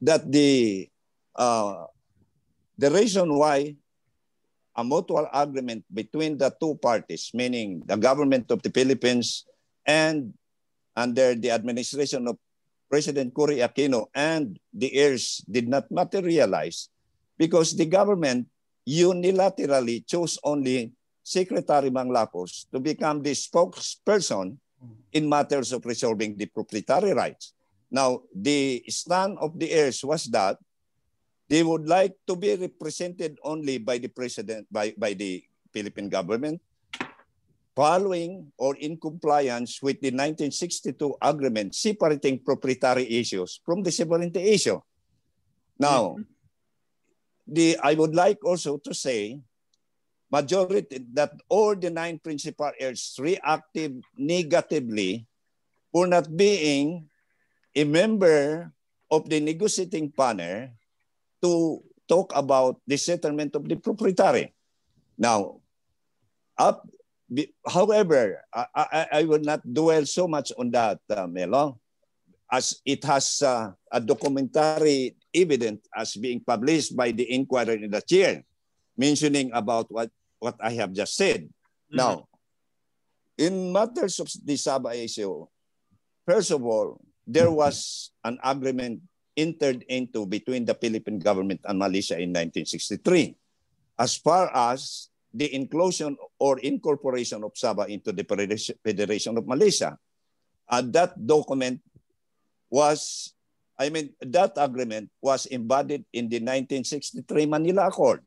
that the reason why a mutual agreement between the two parties, meaning the government of the Philippines and under the administration of President Cory Aquino and the heirs did not materialize because the government unilaterally chose only Secretary Manglapos to become the spokesperson in matters of resolving the proprietary rights. Now, the stand of the heirs was that they would like to be represented only by the president, by the Philippine government, following or in compliance with the 1962 agreement separating proprietary issues from the sovereignty issue. Now, I would like also to say majority that all the 9 principal heirs reacted negatively for not being a member of the negotiating panel to talk about the settlement of the proprietary. Now, however, I will not dwell so much on that, Melo, as it has a documentary evidence as being published by the Inquirer in the chair, mentioning about what I have just said. Now, in matters of the Sabah issue, first of all, there was an agreement entered into between the Philippine government and Malaysia in 1963 as far as the inclusion or incorporation of Sabah into the Federation of Malaysia. That document was, that agreement was embodied in the 1963 Manila Accord.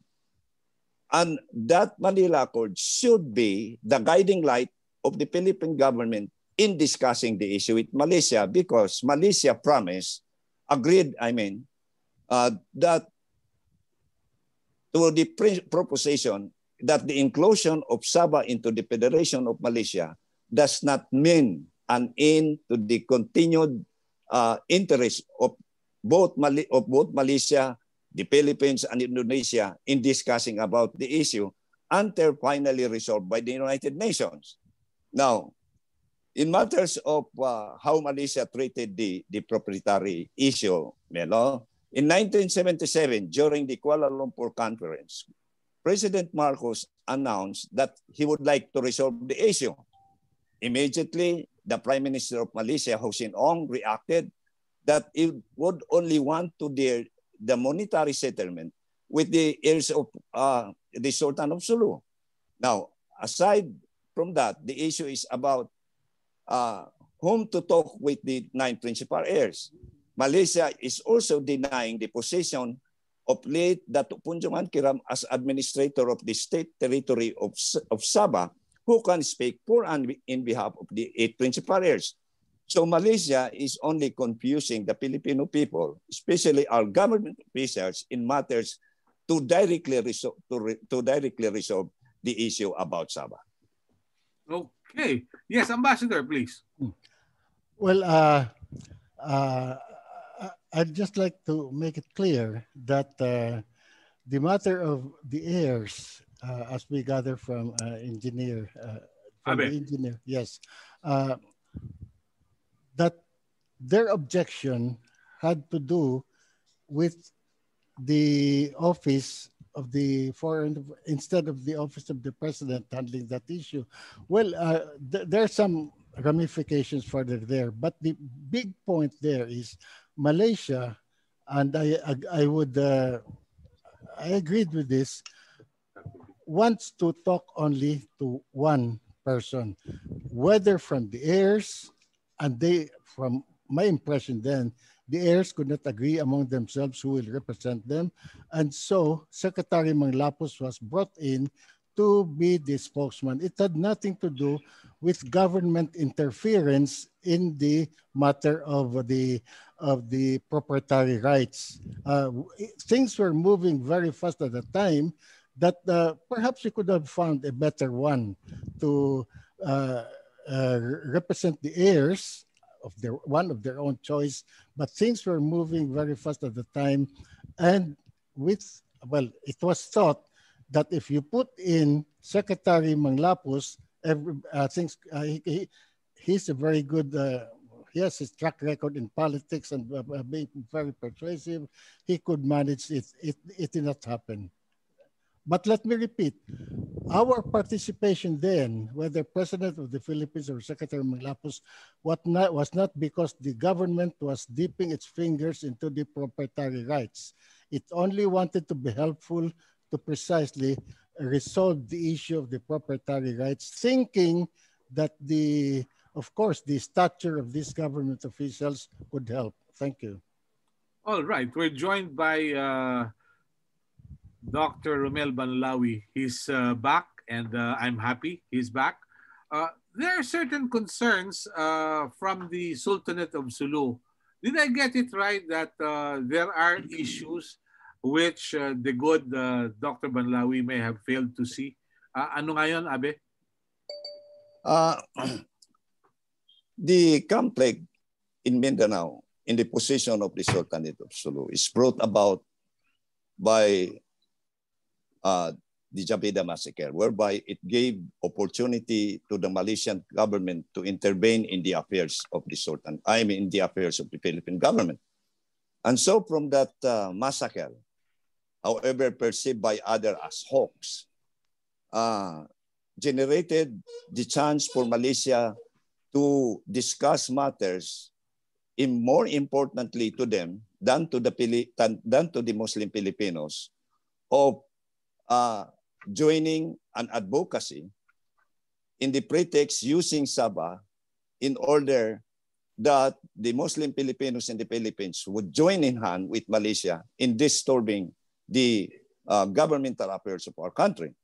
And that Manila Accord should be the guiding light of the Philippine government in discussing the issue with Malaysia because Malaysia agreed, that to the proposition that the inclusion of Sabah into the Federation of Malaysia does not mean an end to the continued interest of both Malaysia, the Philippines, and Indonesia in discussing about the issue until finally resolved by the United Nations. Now, in matters of how Malaysia treated the proprietary issue, Melo, in 1977, during the Kuala Lumpur Conference, President Marcos announced that he would like to resolve the issue. Immediately, the Prime Minister of Malaysia, Hossein Ong, reacted that he would only want to deal the monetary settlement with the heirs of the Sultan of Sulu. Now, aside from that, the issue is about whom to talk with the 9 principal heirs. Malaysia is also denying the position of late Datuk Punjongan Kiram as administrator of the state territory of Sabah, who can speak for and in behalf of the 8 principal heirs. So Malaysia is only confusing the Filipino people, especially our government officials, in matters to directly resolve the issue about Sabah. Okay. Yes, Ambassador, please. Well, I'd just like to make it clear that the matter of the heirs, as we gather from the engineer, yes, that their objection had to do with the office of the foreign, instead of the office of the president handling that issue. Well, there are some ramifications further there, but the big point there is Malaysia, and I agreed with this, wants to talk only to one person, whether from the heirs, and they, from my impression then, The heirs could not agree among themselves who will represent them. And so Secretary Manglapos was brought in to be the spokesman. It had nothing to do with government interference in the matter of the proprietary rights. Things were moving very fast at the time that perhaps we could have found a better one to represent the heirs of one of their own choice, but things were moving very fast at the time, and it was thought that if you put in Secretary Manglapos, he's a very good. He has his track record in politics and being very persuasive. He could manage it. It did not happen. But let me repeat, our participation then, whether President of the Philippines or Secretary Manglapos, was not because the government was dipping its fingers into the proprietary rights. It only wanted to be helpful to precisely resolve the issue of the proprietary rights, thinking that of course, the stature of these government officials could help. Thank you. All right. We're joined by Dr. Romel Banlawi. He's back, and I'm happy he's back. There are certain concerns from the Sultanate of Sulu. Did I get it right that there are issues which the good Dr. Banlawi may have failed to see? Ano nga yun, Abe? The conflict in Mindanao in the position of the Sultanate of Sulu is brought about by the Jabeda massacre, whereby it gave opportunity to the Malaysian government to intervene in the affairs of the Sultan, in the affairs of the Philippine government. And so from that massacre, however perceived by others as hoax, generated the chance for Malaysia to discuss matters more importantly to them than to the Muslim Filipinos of joining an advocacy in the pretext using Sabah in order that the Muslim Filipinos in the Philippines would join in hand with Malaysia in disturbing the governmental affairs of our country.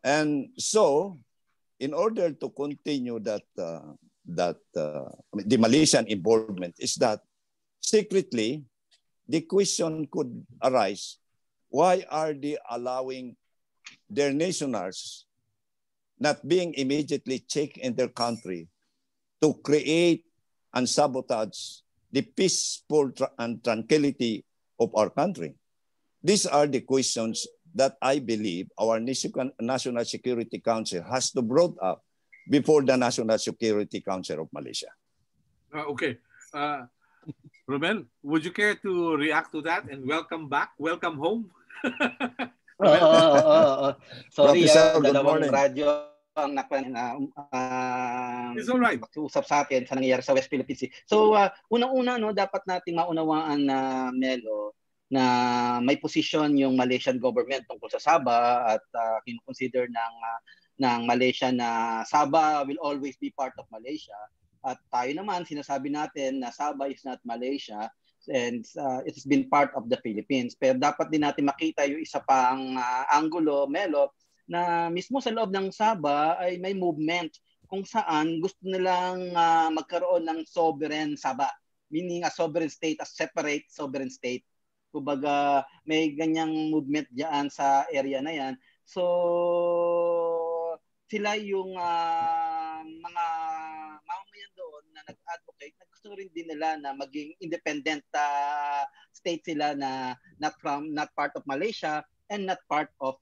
And so, in order to continue the Malaysian involvement, is that secretly the question could arise: why are they allowing their nationals not being immediately checked in their country to create and sabotage the peaceful and tranquility of our country? These are the questions that I believe our National Security Council has to brought up before the National Security Council of Malaysia. Okay. Romel, would you care to react to that and welcome back? Welcome home? Sorry, Professor, good dalawang morning. radyo ang It's all right. Usap sa atin sa nangyayari sa West Philippine Sea. So, unang-una, dapat nating maunawaan na Melo na may posisyon yung Malaysian government tungkol sa Sabah at kino-consider ng Malaysia na Sabah will always be part of Malaysia. At tayo naman, sinasabi natin na Sabah is not Malaysia and it has been part of the Philippines. Pero dapat din natin makita yung isa pang anggulo, Melo, na mismo sa loob ng Sabah ay may movement kung saan gusto nilang magkaroon ng sovereign Sabah, meaning a sovereign state, a separate sovereign state. Kumbaga may ganyang movement diyan sa area na yan. So sila yung mga mamamayan doon na nag-advocate na gusto rin din nila na maging independent state sila na not part of Malaysia and not part of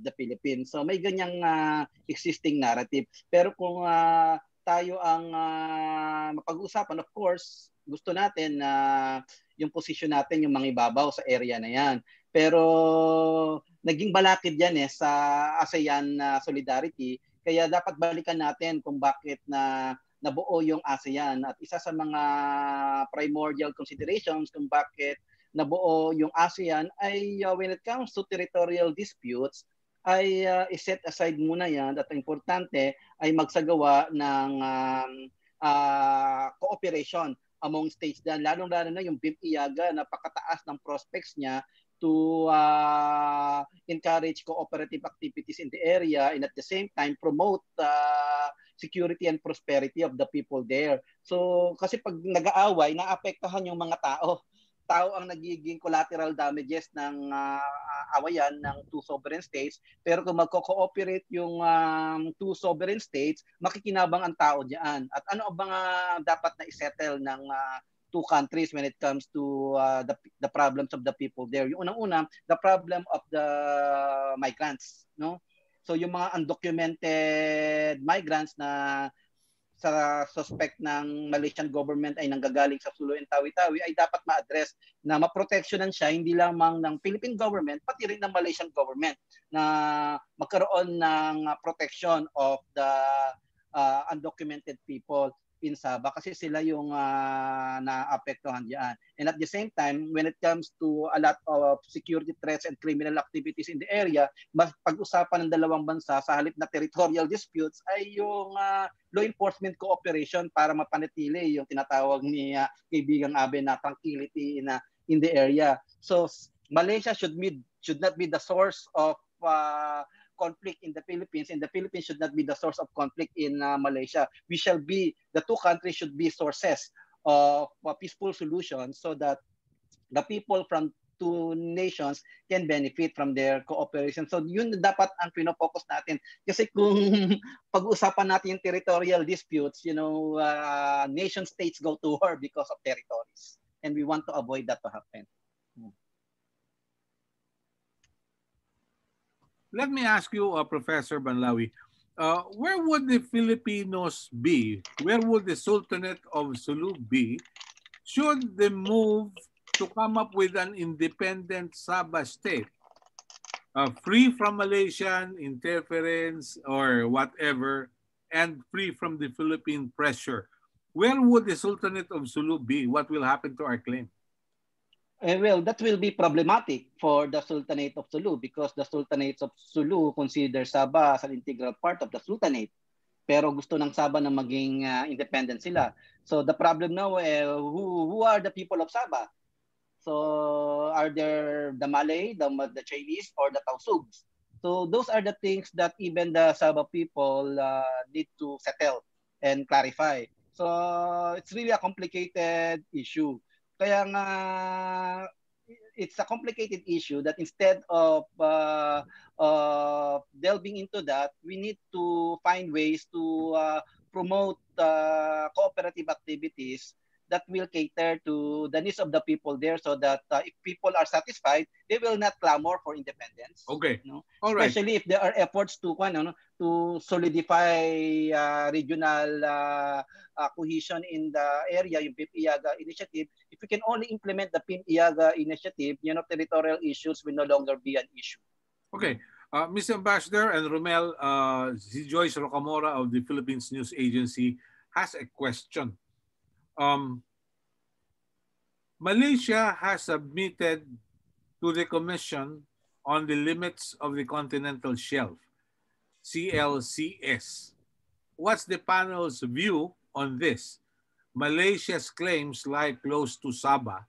the Philippines. So may ganyang existing narrative. Pero kung tayo ang mapag-usapan, of course, gusto natin na yung position natin yung mangibabaw sa area na yan. Pero naging balakid yan sa ASEAN solidarity. Kaya dapat balikan natin kung bakit nabuo yung ASEAN. At isa sa mga primordial considerations kung bakit nabuo yung ASEAN ay when it comes to territorial disputes, ay iset aside muna yan at ang importante ay magsagawa ng cooperation among states dyan, lalong-lalo na yung BIM-IAGA, napakataas ng prospects niya to encourage cooperative activities in the area and at the same time promote security and prosperity of the people there. So kasi pag nag-aaway, naapektuhan yung mga tao. Tao ang nagiging collateral damages ng awayan ng two sovereign states. Pero kung magko-cooperate yung two sovereign states, makikinabang ang tao diyan. At ano bang dapat na isettle ng two countries when it comes to the problems of the people there? Yung unang-una, the problem of the migrants, no? So yung mga undocumented migrants na sa suspect ng Malaysian government ay nanggagaling sa Sulu and Tawi-Tawi ay dapat ma-address na maproteksyonan siya hindi lamang ng Philippine government pati rin ng Malaysian government na magkaroon ng protection of the undocumented people in Sabah kasi sila yung naapektuhan diyan. And at the same time, when it comes to a lot of security threats and criminal activities in the area, mas pag-usapan ng dalawang bansa sa halip na territorial disputes ay yung law enforcement cooperation para mapanatili yung tinatawag ni kaibigang Abe na tranquility in the area. So Malaysia should not be the source of conflict in the Philippines, and the Philippines should not be the source of conflict in Malaysia. The two countries should be sources of peaceful solutions so that the people from two nations can benefit from their cooperation. So yun dapat ang pino-focus natin. Kasi kung pag-usapan natin yung territorial disputes, nation states go to war because of territories. And we want to avoid that to happen. Let me ask you, Professor Banlawi, where would the Filipinos be? Where would the Sultanate of Sulu be should they move to come up with an independent Sabah state, free from Malaysian interference or whatever, and free from the Philippine pressure? Where would the Sultanate of Sulu be? What will happen to our claim? Well, that will be problematic for the Sultanate of Sulu because the Sultanate of Sulu consider Sabah as an integral part of the Sultanate. Pero gusto ng Sabah na maging independent sila. So the problem now, who are the people of Sabah? So are there the Malay, the Chinese, or the Tausugs? So those are the things that even the Sabah people need to settle and clarify. So it's really a complicated issue. Kaya nga, it's a complicated issue that instead of delving into that, we need to find ways to promote cooperative activities that will cater to the needs of the people there so that if people are satisfied, they will not clamor for independence. Okay. All right. Especially if there are efforts to solidify regional cohesion in the area, yung PIM-IAGA initiative. If we can only implement the PIM-IAGA initiative, territorial issues will no longer be an issue. Okay. Mr. Ambassador and Romel, si Joyce Rocamora of the Philippines News Agency has a question. Malaysia has submitted to the Commission on the Limits of the Continental Shelf, CLCS. What's the panel's view on this? Malaysia's claims lie close to Sabah.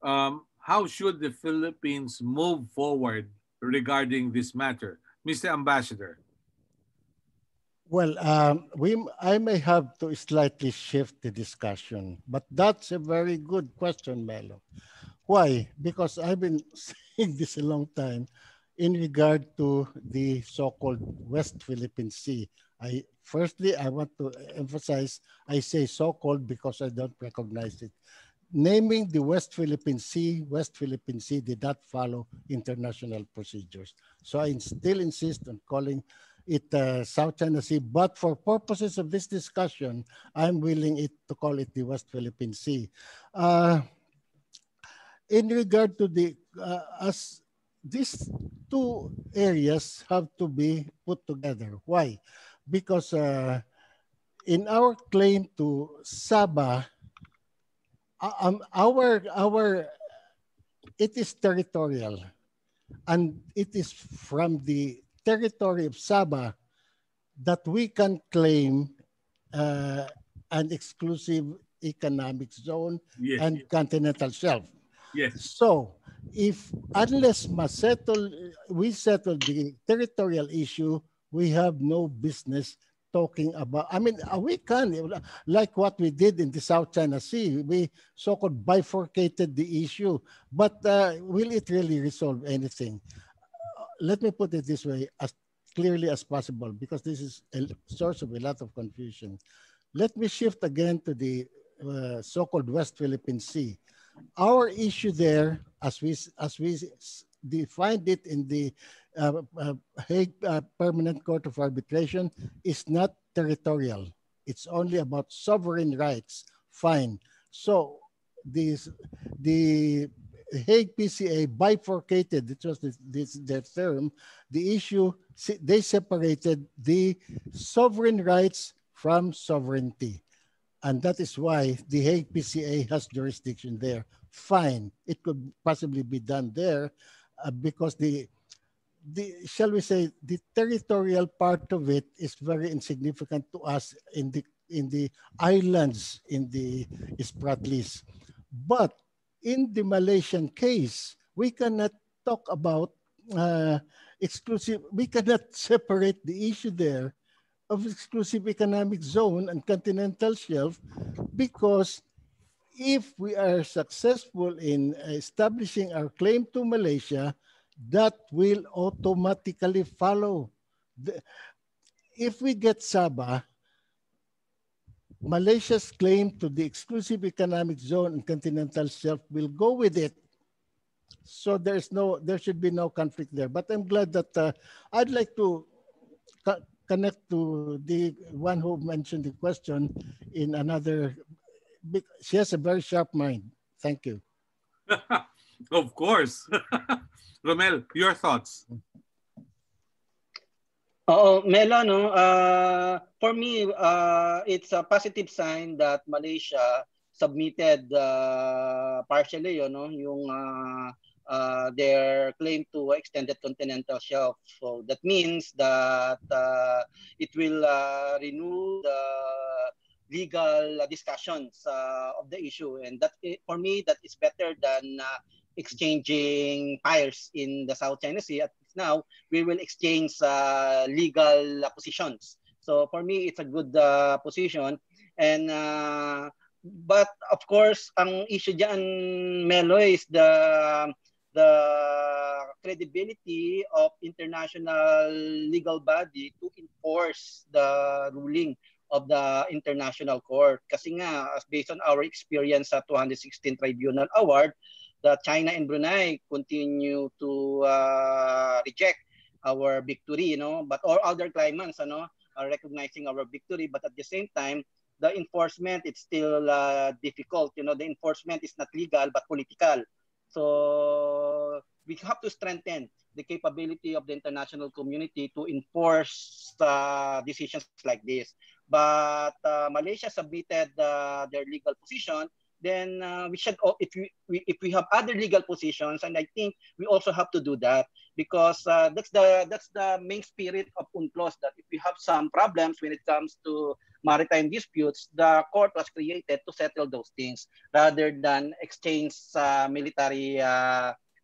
How should the Philippines move forward regarding this matter? Mr. Ambassador. Well, I may have to slightly shift the discussion, but that's a very good question, Melo. Why? Because I've been saying this a long time in regard to the so-called West Philippine Sea. Firstly, I want to emphasize, I say so-called because I don't recognize it. Naming the West Philippine Sea did not follow international procedures. So I still insist on calling it South China Sea, but for purposes of this discussion, I'm willing to call it the West Philippine Sea. In regard to as these two areas have to be put together. Why? Because in our claim to Sabah, it is territorial, and it is from the territory of Sabah that we can claim an exclusive economic zone Yes. and continental shelf. Yes. So, unless we settle the territorial issue, we have no business talking about. I mean, we can, like what we did in the South China Sea, we so-called bifurcated the issue. But will it really resolve anything? Let me put it this way, as clearly as possible, because this is a source of a lot of confusion. Let me shift again to the so-called West Philippine Sea. Our issue there, as we defined it in the Hague Permanent Court of Arbitration, is not territorial. It's only about sovereign rights. Fine. So the Hague PCA bifurcated, it was their term, the issue, they separated the sovereign rights from sovereignty. And that is why the Hague PCA has jurisdiction there. Fine, it could possibly be done there because shall we say, the territorial part of it is very insignificant to us in the islands in the Spratlys. But in the Malaysian case, we cannot talk about exclusive. We cannot separate the issue there of exclusive economic zone and continental shelf, because if we are successful in establishing our claim to Malaysia, that will automatically follow. If we get Sabah, Malaysia's claim to the exclusive economic zone and continental shelf will go with it. So there should be no conflict there. But I'm glad that I'd like to connect to the one who mentioned the question in another. She has a very sharp mind. Thank you. Of course. Romel, your thoughts? Melo, no? For me, it's a positive sign that Malaysia submitted partially, yung their claim to extended continental shelf. So that means that it will renew the legal discussions of the issue, and that for me that is better than exchanging fires in the South China Sea. At least now we will exchange legal positions. So for me it's a good position, and but of course ang issue diyan, Melo, is the credibility of international legal body to enforce the ruling of the International Court. Kasi nga, based on our experience sa 216 Tribunal Award, the China and Brunei continue to reject our victory, but all other claimants are recognizing our victory, but at the same time, the enforcement, it's still difficult. The enforcement is not legal but political. So we have to strengthen the capability of the international community to enforce decisions like this. But Malaysia submitted their legal position. Then we should, if we have other legal positions, and I think we also have to do that, because that's the main spirit of UNCLOS, that if we have some problems when it comes to maritime disputes, the court was created to settle those things rather than exchange military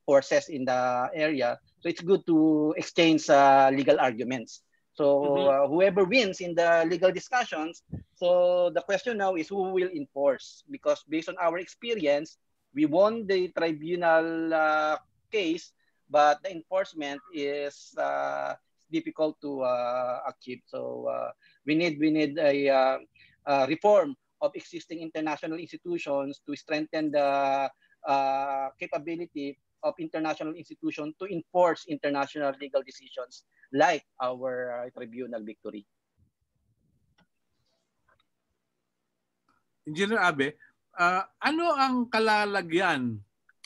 forces in the area. So it's good to exchange legal arguments. So whoever wins in the legal discussions, so the question now is who will enforce? Because based on our experience, we won the tribunal case, but the enforcement is difficult to achieve. So we need a reform of existing international institutions to strengthen the capability of international institutions to enforce international legal decisions like our tribunal victory. Engineer Abe, ano ang kalalagyan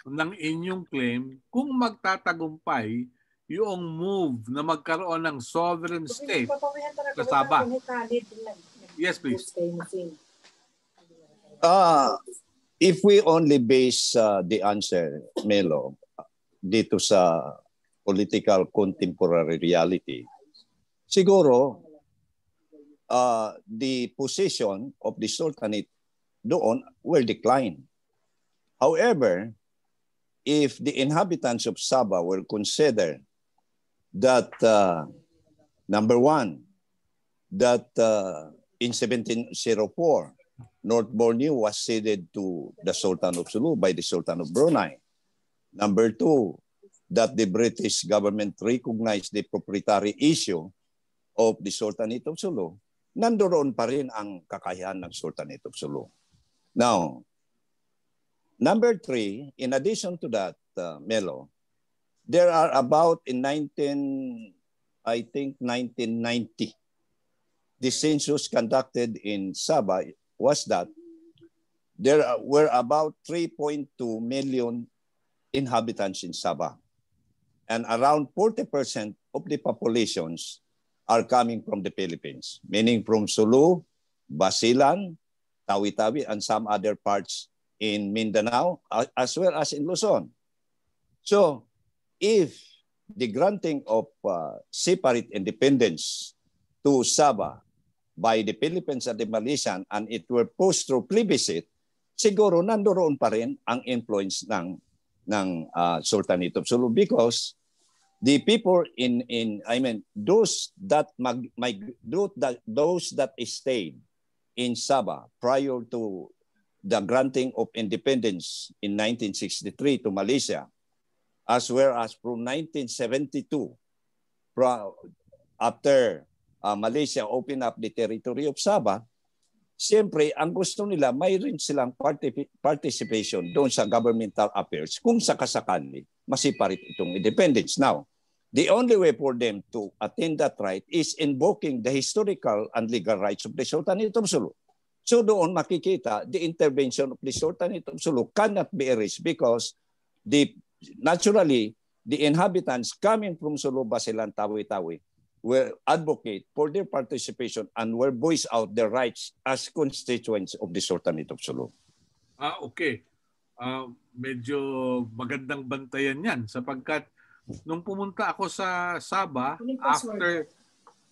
ng inyong claim kung magtatagumpay yung move na magkaroon ng sovereign state sa Sabah? Yes, please. If we only base the answer, Melo, dito sa political contemporary reality, siguro the position of the Sultanate doon were declined. However, if the inhabitants of Sabah will consider that, number one, that in 1704, North Borneo was ceded to the Sultan of Sulu by the Sultan of Brunei. Number two, that the British government recognized the proprietary issue of the Sultanate of Sulu, nandoon pa rin ang kakayahan ng Sultanate of Sulu. Now, number three, in addition to that, Melo, there are about in 1990, the census conducted in Sabah was that there were about 3.2 million inhabitants in Sabah. And around 40% of the populations are coming from the Philippines, meaning from Sulu, Basilan, Tawi-Tawi, and some other parts in Mindanao, as well as in Luzon. So, if the granting of separate independence to Sabah by the Philippines and the Malaysian, and it were pushed through plebiscite, siguro nandoon pa rin ang influence ng Sultanate of Sulu, because the people those that stayed in Sabah prior to the granting of independence in 1963 to Malaysia, as well as from 1972, after Malaysia opened up the territory of Sabah, siyempre, ang gusto nila, mayroon silang participation doon sa governmental affairs kung sakasakali masiparit itong independence. Now, the only way for them to attain that right is invoking the historical and legal rights of the Sultanate of Sulu. So doon makikita, the intervention of the Sultanate of Sulu cannot be erased because naturally, the inhabitants coming from Sulu, Basilan, Tawi-Tawi, will advocate for their participation and will voice out their rights as constituents of the Sultanate of Sulu. Okay. Medyo magandang bantayan yan sapagkat nung pumunta ako sa Sabah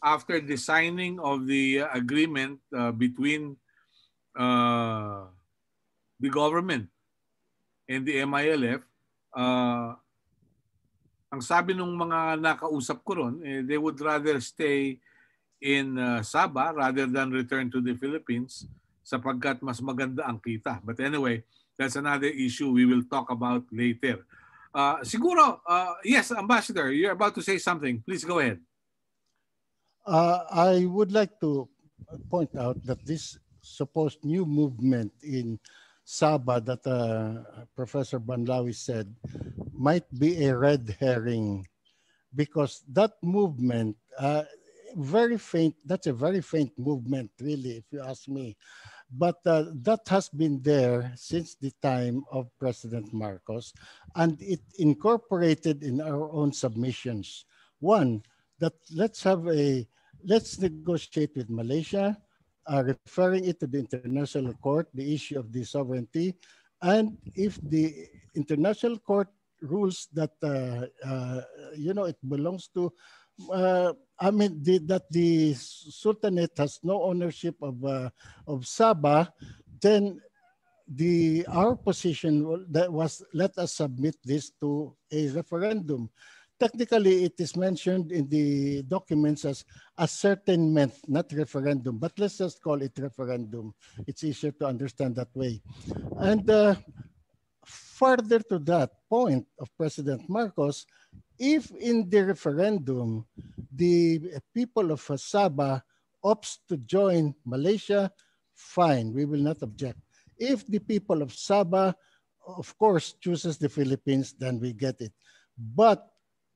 after the signing of the agreement between the government and the MILF, ang sabi ng mga nakausap ko ron, they would rather stay in Sabah rather than return to the Philippines sapagkat mas maganda ang kita. But anyway, that's another issue we will talk about later. Siguro, yes, Ambassador, you're about to say something. Please go ahead. I would like to point out that this supposed new movement in Sabah that Professor Banlawi said might be a red herring, because that movement, very faint, that's a very faint movement really, if you ask me. But that has been there since the time of President Marcos, and it incorporated in our own submissions. One, that let's negotiate with Malaysia, referring it to the International Court, the issue of the sovereignty, and if the International Court rules that it belongs to, that the Sultanate has no ownership of Sabah, then our position was let us submit this to a referendum. Technically, it is mentioned in the documents as ascertainment, not referendum, but let's just call it referendum. It's easier to understand that way. And further to that point of President Marcos, if in the referendum, the people of Sabah opts to join Malaysia, fine, we will not object. If the people of Sabah, of course, chooses the Philippines, then we get it. But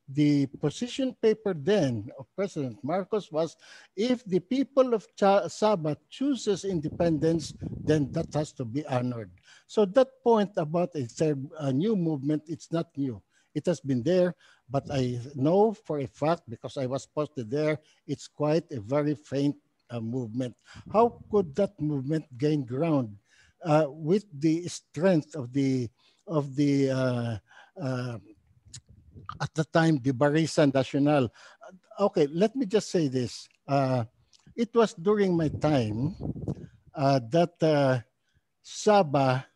the position paper then of President Marcos was, if the people of Sabah chooses independence, then that has to be honored. So that point about a new movement, it's not new. It has been there, but I know for a fact, because I was posted there, it's quite a very faint movement. How could that movement gain ground with the strength of the at the time, the Barisan Nacional? Okay, let me just say this. It was during my time that Sabah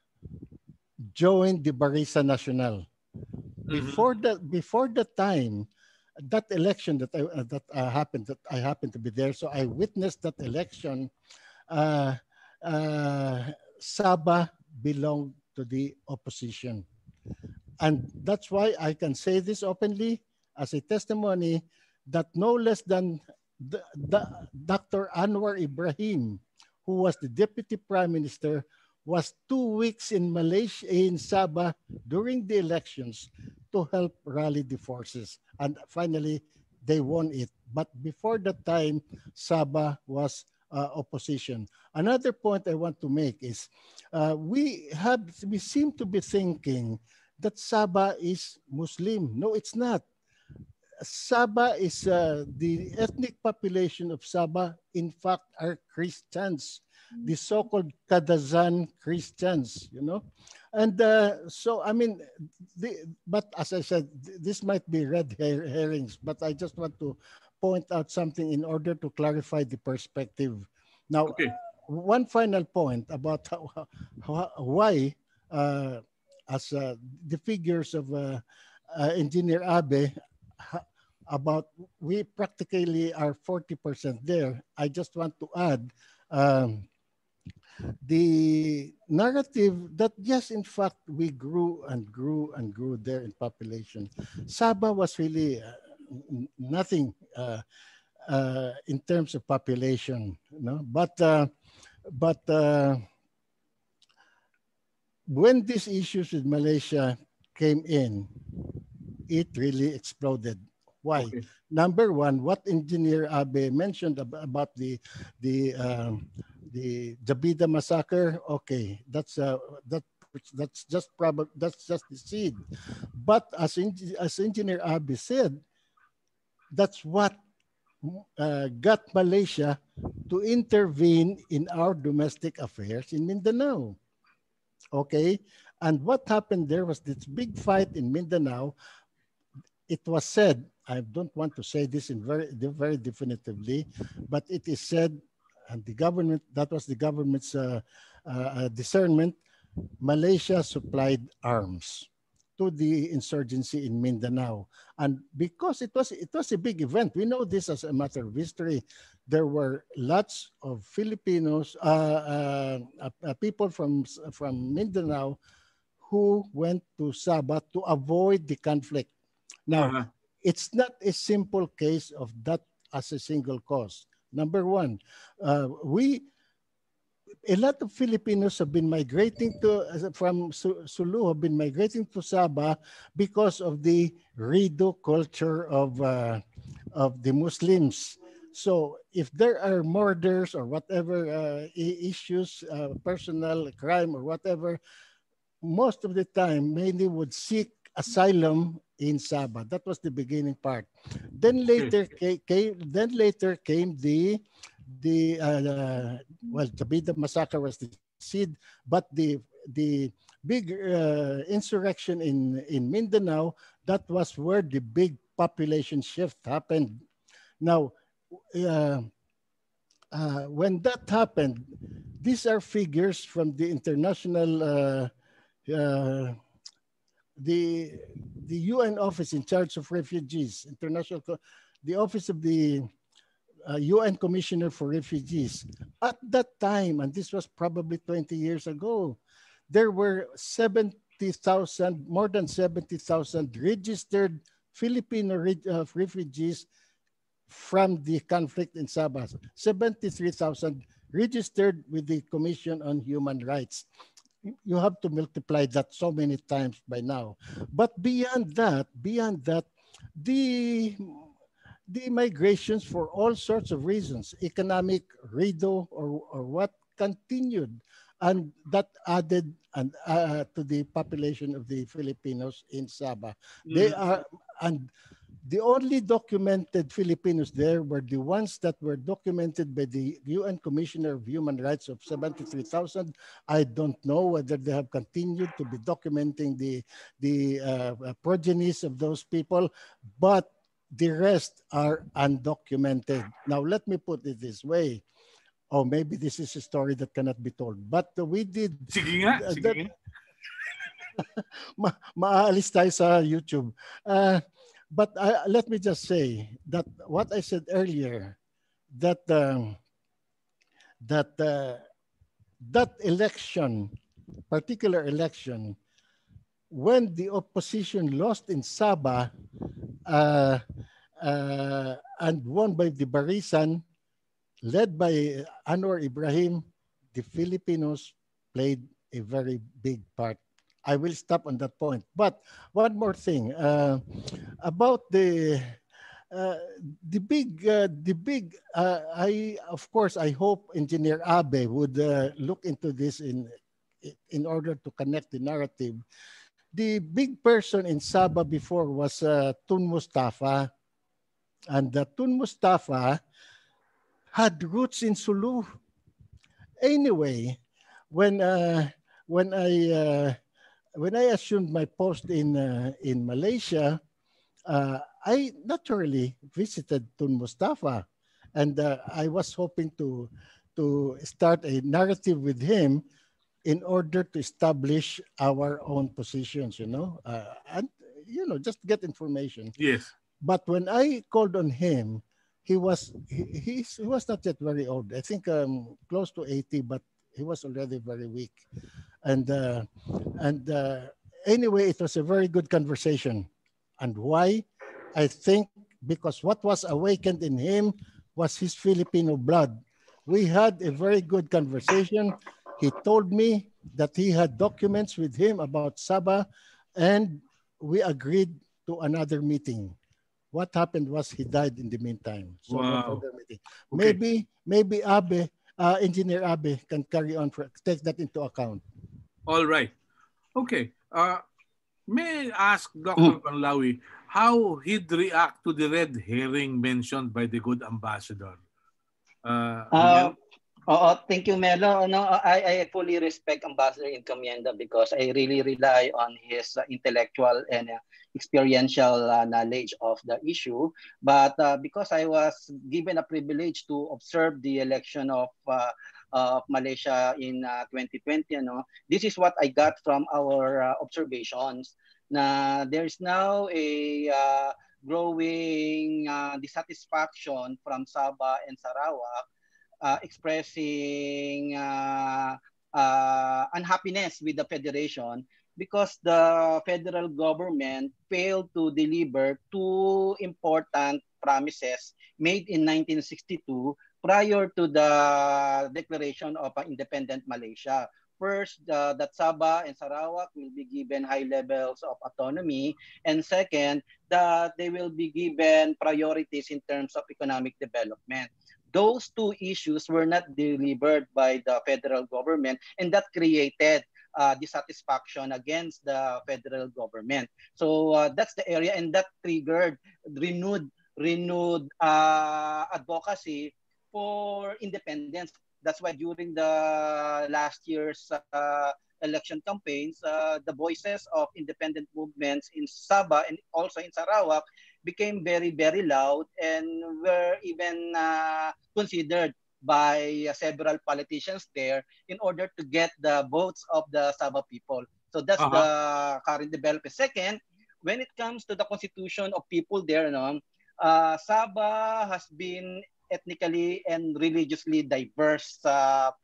joined the Barisan Nasional. Before the time, that election that I happened to be there, so I witnessed that election. Sabah belonged to the opposition, and that's why I can say this openly as a testimony that no less than Dr. Anwar Ibrahim, who was the deputy prime minister, was 2 weeks in Malaysia, in Sabah, during the elections to help rally the forces. And finally, they won it. But before that time, Sabah was opposition. Another point I want to make is we seem to be thinking that Sabah is Muslim. No, it's not. Sabah is the ethnic population of Sabah, in fact, are Christians, the so-called Kadazan Christians, you know. And so, I mean, but as I said, this might be red herrings, but I just want to point out something in order to clarify the perspective. Now, one final point about why, as the figures of Engineer Abe, about we practically are 40% there. I just want to add the narrative that yes, in fact, we grew and grew and grew there in population. Sabah was really nothing in terms of population, you know? But when these issues with Malaysia came in, it really exploded. Why? Okay. Number one, what Engineer Abe mentioned about the Jabida massacre. Okay, that's just the seed. But as Engineer Abe said, that's what got Malaysia to intervene in our domestic affairs in Mindanao. Okay, and what happened there was this big fight in Mindanao. It was said, I don't want to say this in very definitively, but it is said, and the government, that was the government's discernment, Malaysia supplied arms to the insurgency in Mindanao. And because it was a big event, we know this as a matter of history, there were lots of Filipinos, people from Mindanao who went to Sabah to avoid the conflict. Now, it's not a simple case of that as a single cause. Number one, a lot of Filipinos have been migrating from Sulu, have been migrating to Sabah because of the Rido culture of the Muslims. So if there are murders or whatever issues, personal crime or whatever, most of the time, many would seek asylum in Sabah. That was the beginning part. Then later came the Jabida massacre was the seed, but the big insurrection in Mindanao, that was where the big population shift happened. Now, when that happened, these are figures from the international the UN office in charge of refugees, the office of the UN Commissioner for Refugees. At that time, and this was probably 20 years ago, there were more than 70,000 registered Filipino refugees from the conflict in Sabah. 73,000 registered with the Commission on Human Rights. You have to multiply that so many times by now. But beyond that, the migrations for all sorts of reasons, economic, Rido, or what, continued, and that added to the population of the Filipinos in Sabah. They are, and the only documented Filipinos there were the ones that were documented by the UN Commissioner of Human Rights of 73,000. I don't know whether they have continued to be documenting the progenies of those people, but the rest are undocumented. Now, let me put it this way. oh, maybe this is a story that cannot be told. But we did. Sige nga, sige nga. Maaalis tayo sa YouTube. But let me just say that what I said earlier, that that election, particular election, when the opposition lost in Sabah and won by the Barisan, led by Anwar Ibrahim, the Filipinos played a very big part. I will stop on that point. But one more thing about the big. I of course I hope Engineer Abe would look into this in order to connect the narrative. The big person in Sabah before was Tun Mustafa, and Tun Mustafa had roots in Sulu. Anyway, when I assumed my post in Malaysia, I naturally visited Tun Mustafa, and I was hoping to start a narrative with him in order to establish our own positions, and just get information. Yes. But when I called on him, he was not yet very old. I think close to 80, but he was already very weak. And anyway, it was a very good conversation. And why? I think because what was awakened in him was his Filipino blood. We had a very good conversation. He told me that he had documents with him about Sabah, and we agreed to another meeting. What happened was he died in the meantime. So no Wow. further meeting. Okay. Maybe Abe, Engineer Abe can carry on, take that into account. All right. Okay. May I ask Dr. Panlawi how he'd react to the red herring mentioned by the good ambassador? Mel? Thank you, Melo. No, I fully respect Ambassador Encomienda because I really rely on his intellectual and experiential knowledge of the issue. But because I was given a privilege to observe the election of Malaysia in 2020, this is what I got from our observations. Na there's now a growing dissatisfaction from Sabah and Sarawak, expressing unhappiness with the federation because the federal government failed to deliver two important promises made in 1962 prior to the declaration of independent Malaysia. First, that Sabah and Sarawak will be given high levels of autonomy, and second, that they will be given priorities in terms of economic development. Those two issues were not delivered by the federal government, and that created dissatisfaction against the federal government. So that's the area, and that triggered renewed advocacy for independence. That's why during the last year's election campaigns, the voices of independent movements in Sabah and also in Sarawak became very, very loud and were even considered by several politicians there in order to get the votes of the Sabah people. So that's the current development. Second, when it comes to the constitution of people there, Sabah has been ethnically and religiously diverse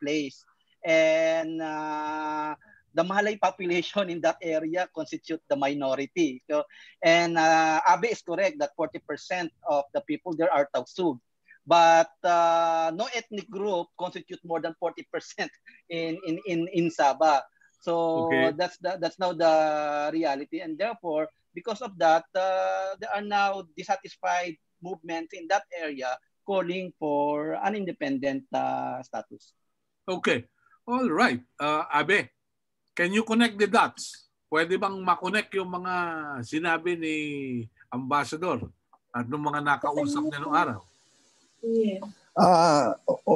place. And the Malay population in that area constitute the minority. So, and Abe is correct that 40% of the people there are Tausug. But no ethnic group constitute more than 40% in Sabah. So that's now the reality. And therefore, because of that, there are now dissatisfied movements in that area calling for an independent status. Okay. All right. Abe, can you connect the dots? Pwede bang makonect yung mga sinabi ni Ambassador at ng mga nakausap niya noong araw?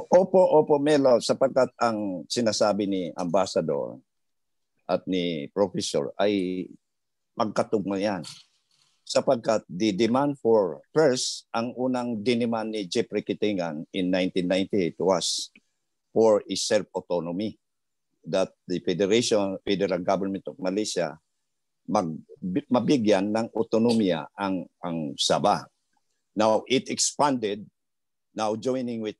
Opo, Melo, sapagkat ang sinasabi ni Ambassador at ni Professor ay magkatugma yan. Sapagkat the demand for, first, ang unang diniman ni Jeffrey Kitingan in 1998 was for a self-autonomy, that the federal government of Malaysia mabigyan ng autonomya ang Sabah. Now it expanded, now joining with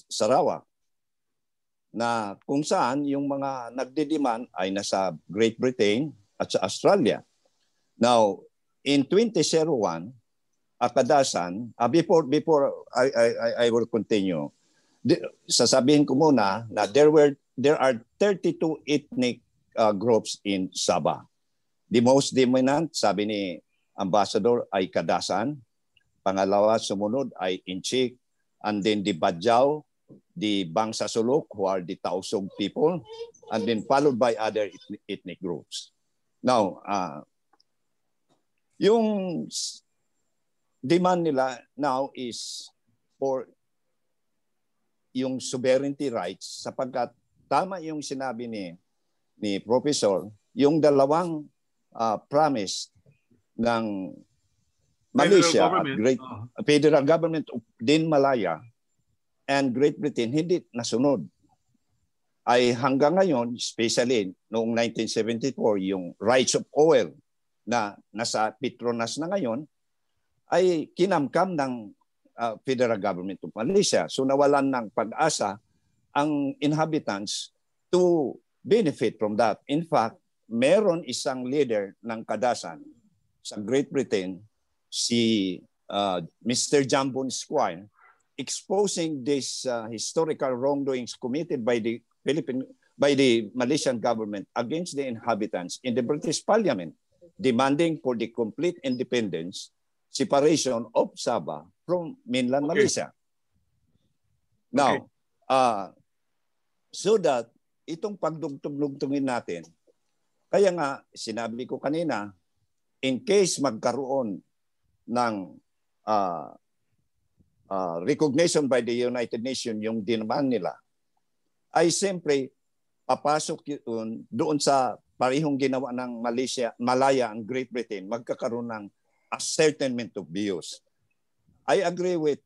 Sarawak, na kung saan yung mga nagdedemand ay nasa Great Britain at sa Australia. Now in 2001, kadasan, before I will continue, sasabihin ko muna na there are 32 ethnic groups in Sabah. The most dominant, sabi ni Ambassador, ay Kadasan. Pangalawa, sumunod ay Inchik. And then the Badjao, the Bangsa Suluk, who are the Tausug people. And then followed by other ethnic groups. Now, yung demand nila now is for yung sovereignty rights, sapagkat tama yung sinabi ni Professor, yung dalawang promise ng Malaysia at federal government of din Malaya and Great Britain hindi nasunod. Ay hanggang ngayon, especially noong 1974, yung rights of oil na nasa Petronas na ngayon, ay kinamkam ng federal government of Malaysia. So nawalan ng pag-asa ang inhabitants to benefit from that. In fact, meron isang leader ng Kadasan sa Great Britain, si Mr. Jambon Squire, exposing this historical wrongdoings committed by the Malaysian government against the inhabitants in the British Parliament, demanding for the complete independence, separation of Sabah from mainland Malaysia. Now, so that itong pagdugtong-dugtungin natin, kaya nga sinabi ko kanina, in case magkaroon ng recognition by the United Nations yung demand nila, ay siyempre papasok yun doon sa parehong ginawa ng Malaya ang Great Britain, magkakaroon ng ascertainment of views. I agree with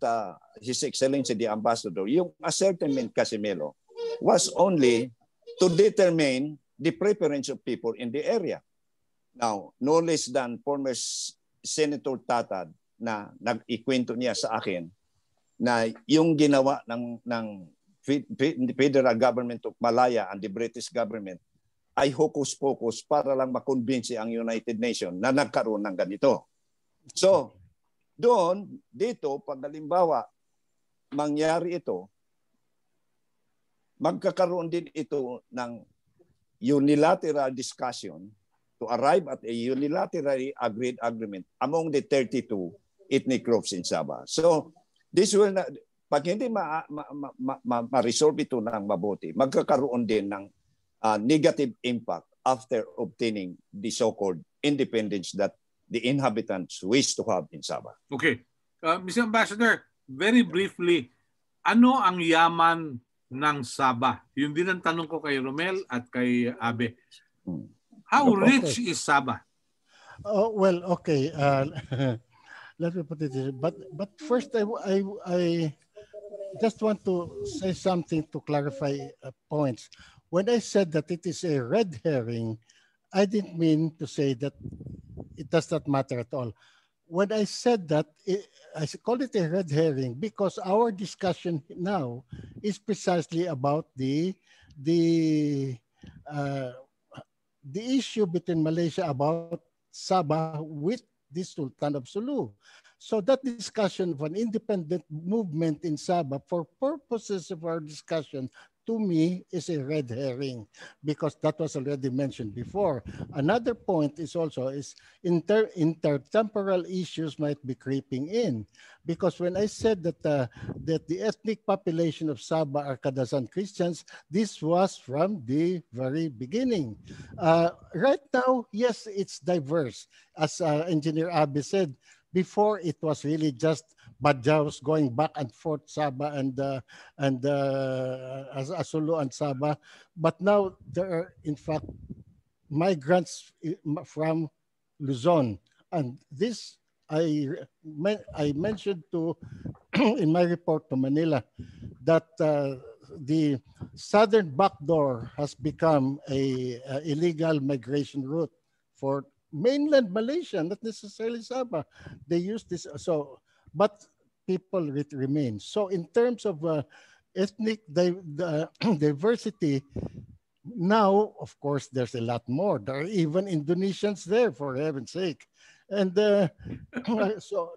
His Excellency the Ambassador. Yung ascertainment kasi, Melo, was only to determine the preference of people in the area. Now, no less than former Senator Tatad na nag-ikwento niya sa akin na yung ginawa ng federal government of Malaya and the British government ay hocus-pocus para lang makonbinsi ang United Nations na nagkaroon ng ganito. So, dito, pag halimbawa, mangyari ito, magkakaroon din ito ng unilateral discussion to arrive at a unilaterally agreed agreement among the 32 ethnic groups in Sabah. So, this will not, pag hindi ma-resolve ito ng mabuti, magkakaroon din ng negative impact after obtaining the so-called independence that the inhabitants wish to have in Sabah. Okay. Mr. Ambassador, very briefly, ano ang yaman ng Sabah? Yun din ang tanong ko kay Romel at kay Abe. How rich is Sabah? Oh, well, okay. Let me put it this way. But first, I just want to say something to clarify points. When I said that it is a red herring, I didn't mean to say that it does not matter at all. When I said that, I call it a red herring because our discussion now is precisely about the issue between Malaysia about Sabah with the Sultan of Sulu. So that discussion of an independent movement in Sabah for purposes of our discussion, to me, is a red herring because that was already mentioned before. Another point is also intertemporal issues might be creeping in because when I said that the ethnic population of Sabah are Kadasan Christians, this was from the very beginning. Right now, yes, it's diverse. As Engineer Abe said, before it was really just Badjaos going back and forth Sabah and Asulu and Sabah, but now there are in fact migrants from Luzon, and this I mentioned to in my report to Manila that the southern backdoor has become a illegal migration route for mainland Malaysia, not necessarily Sabah. They use this, so, but people remain. So in terms of ethnic diversity, now, of course, there's a lot more. There are even Indonesians there, for heaven's sake. And so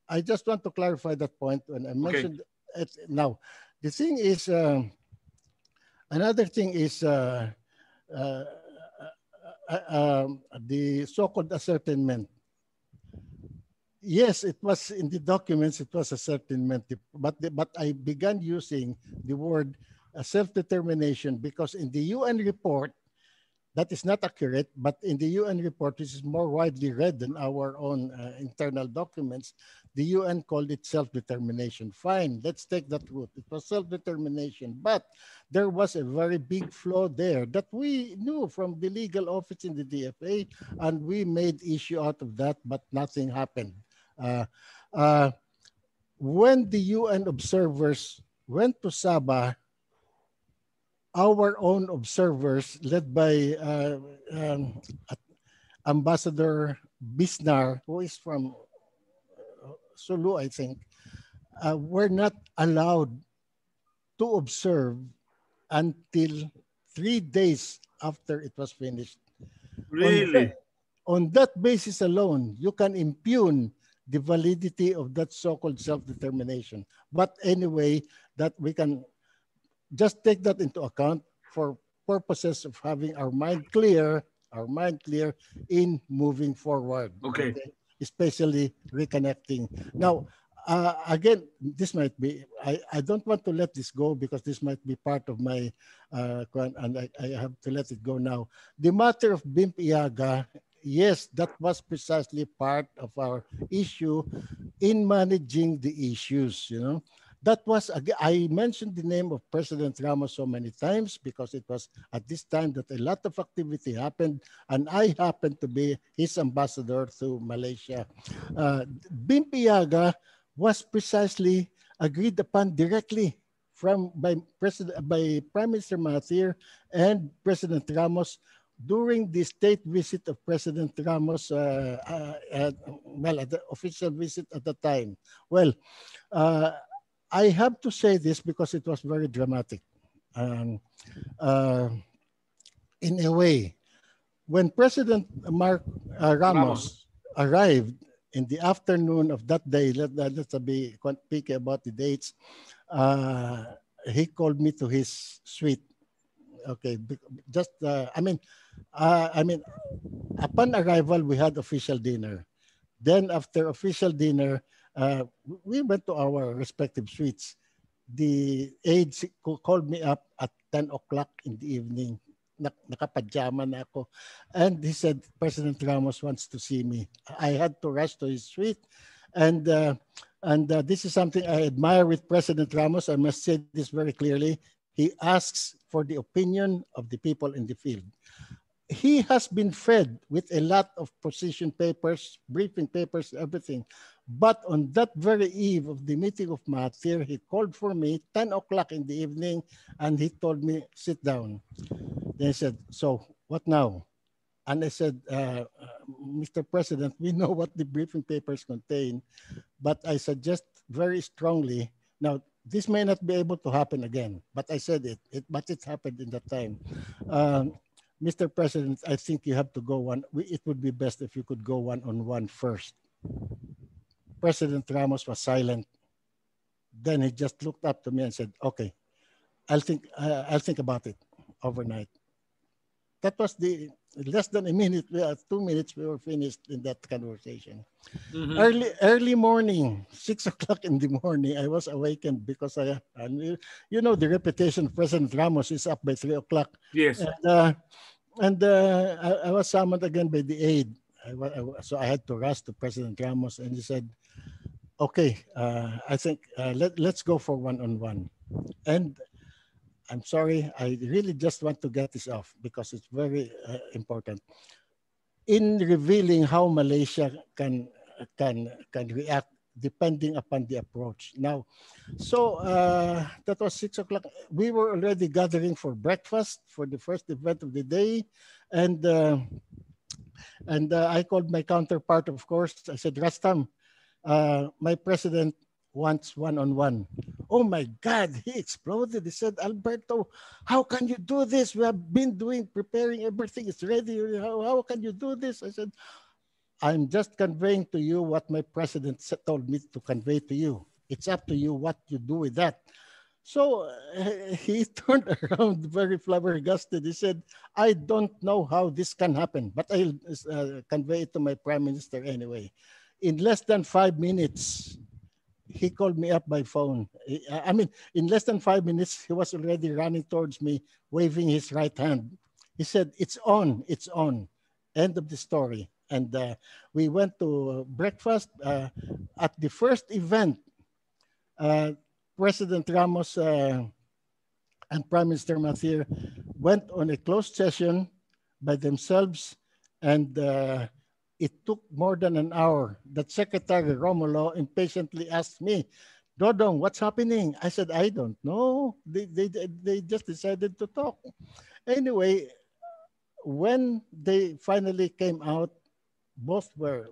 I just want to clarify that point when I mentioned it. Now, the thing is, another thing is the so-called ascertainment. Yes, it was in the documents, it was ascertainment, but I began using the word self-determination because in the UN report, that is not accurate, but in the UN report, which is more widely read than our own internal documents, the UN called it self-determination. Fine, let's take that route. It was self-determination, but there was a very big flaw there that we knew from the legal office in the DFA, and we made issue out of that, but nothing happened. When the UN observers went to Sabah, our own observers, led by Ambassador Bisnar, who is from Sulu, I think, were not allowed to observe until 3 days after it was finished. Really? On that basis alone, you can impugn the validity of that so-called self-determination. But anyway, that we can just take that into account for purposes of having our mind clear in moving forward. Okay. Especially reconnecting. Now, again, this might be, I don't want to let this go because this might be part of my, and I have to let it go now. The matter of BIMP Iaga, yes, that was precisely part of our issue in managing the issues, you know. That was, I mentioned the name of President Ramos so many times because it was at this time that a lot of activity happened and I happened to be his ambassador to Malaysia. BIMP Iaga was precisely agreed upon directly by Prime Minister Mahathir and President Ramos during the state visit of President Ramos, at the official visit at the time. Well, I have to say this because it was very dramatic. In a way, when President Ramos arrived in the afternoon of that day, let's be quite picky about the dates, he called me to his suite. Okay, just, upon arrival, we had official dinner. Then after official dinner, we went to our respective suites. The aides called me up at 10 o'clock in the evening. Nakapajama na ako. And he said, President Ramos wants to see me. I had to rush to his suite. And this is something I admire with President Ramos. I must say this very clearly. He asks for the opinion of the people in the field. He has been fed with a lot of position papers, briefing papers, everything. But on that very eve of the meeting of Mahathir, he called for me 10 o'clock in the evening and he told me, sit down. Then he said, so what now? And I said, Mr. President, we know what the briefing papers contain, but I suggest very strongly, now this may not be able to happen again, but I said but it happened in that time. Mr. President, I think you have to go it would be best if you could go one-on-one first. President Ramos was silent. Then he just looked up to me and said, okay, I'll think about it overnight. That was less than a minute, 2 minutes, we were finished in that conversation. Mm-hmm. Early morning, 6 o'clock in the morning, I was awakened because the reputation of President Ramos is up by 3 o'clock. Yes. And I was summoned again by the aide. So I had to rush to President Ramos and he said, okay, I think let's go for one-on-one. And I'm sorry, I really just want to get this off because it's very important. In revealing how Malaysia can react depending upon the approach. Now, so that was 6 o'clock. We were already gathering for breakfast for the first event of the day. And I called my counterpart, of course. I said, Rastam, my president wants one-on-one. Oh my God, he exploded. He said, Alberto, how can you do this? We have been preparing everything. It's ready. How can you do this? I said, I'm just conveying to you what my president told me to convey to you. It's up to you what you do with that. So he turned around very flabbergasted. He said, I don't know how this can happen, but I'll convey it to my prime minister anyway. In less than 5 minutes, he called me up by phone. I mean, in less than 5 minutes, he was already running towards me, waving his right hand. He said, it's on, it's on. End of the story. And we went to breakfast. At the first event, President Ramos and Prime Minister Mathir went on a closed session by themselves, and it took more than an hour. That Secretary Romulo impatiently asked me, Dodong, what's happening? I said, I don't know. They just decided to talk. Anyway, when they finally came out, both were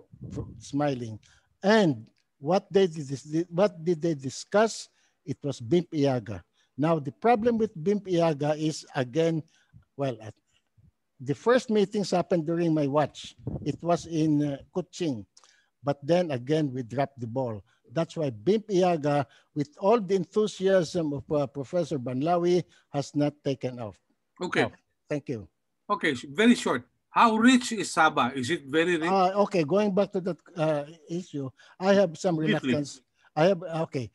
smiling. And what did they discuss? It was BIMP Iaga. Now, the problem with BIMP Iaga is, again, well, the first meetings happened during my watch. It was in Kuching. But then again, we dropped the ball. That's why BIMP Iaga, with all the enthusiasm of Professor Banlawi, has not taken off. Okay. Thank you. Okay, very short. How rich is Sabah? Is it very rich? Okay, going back to that issue, I have some reluctance. Okay.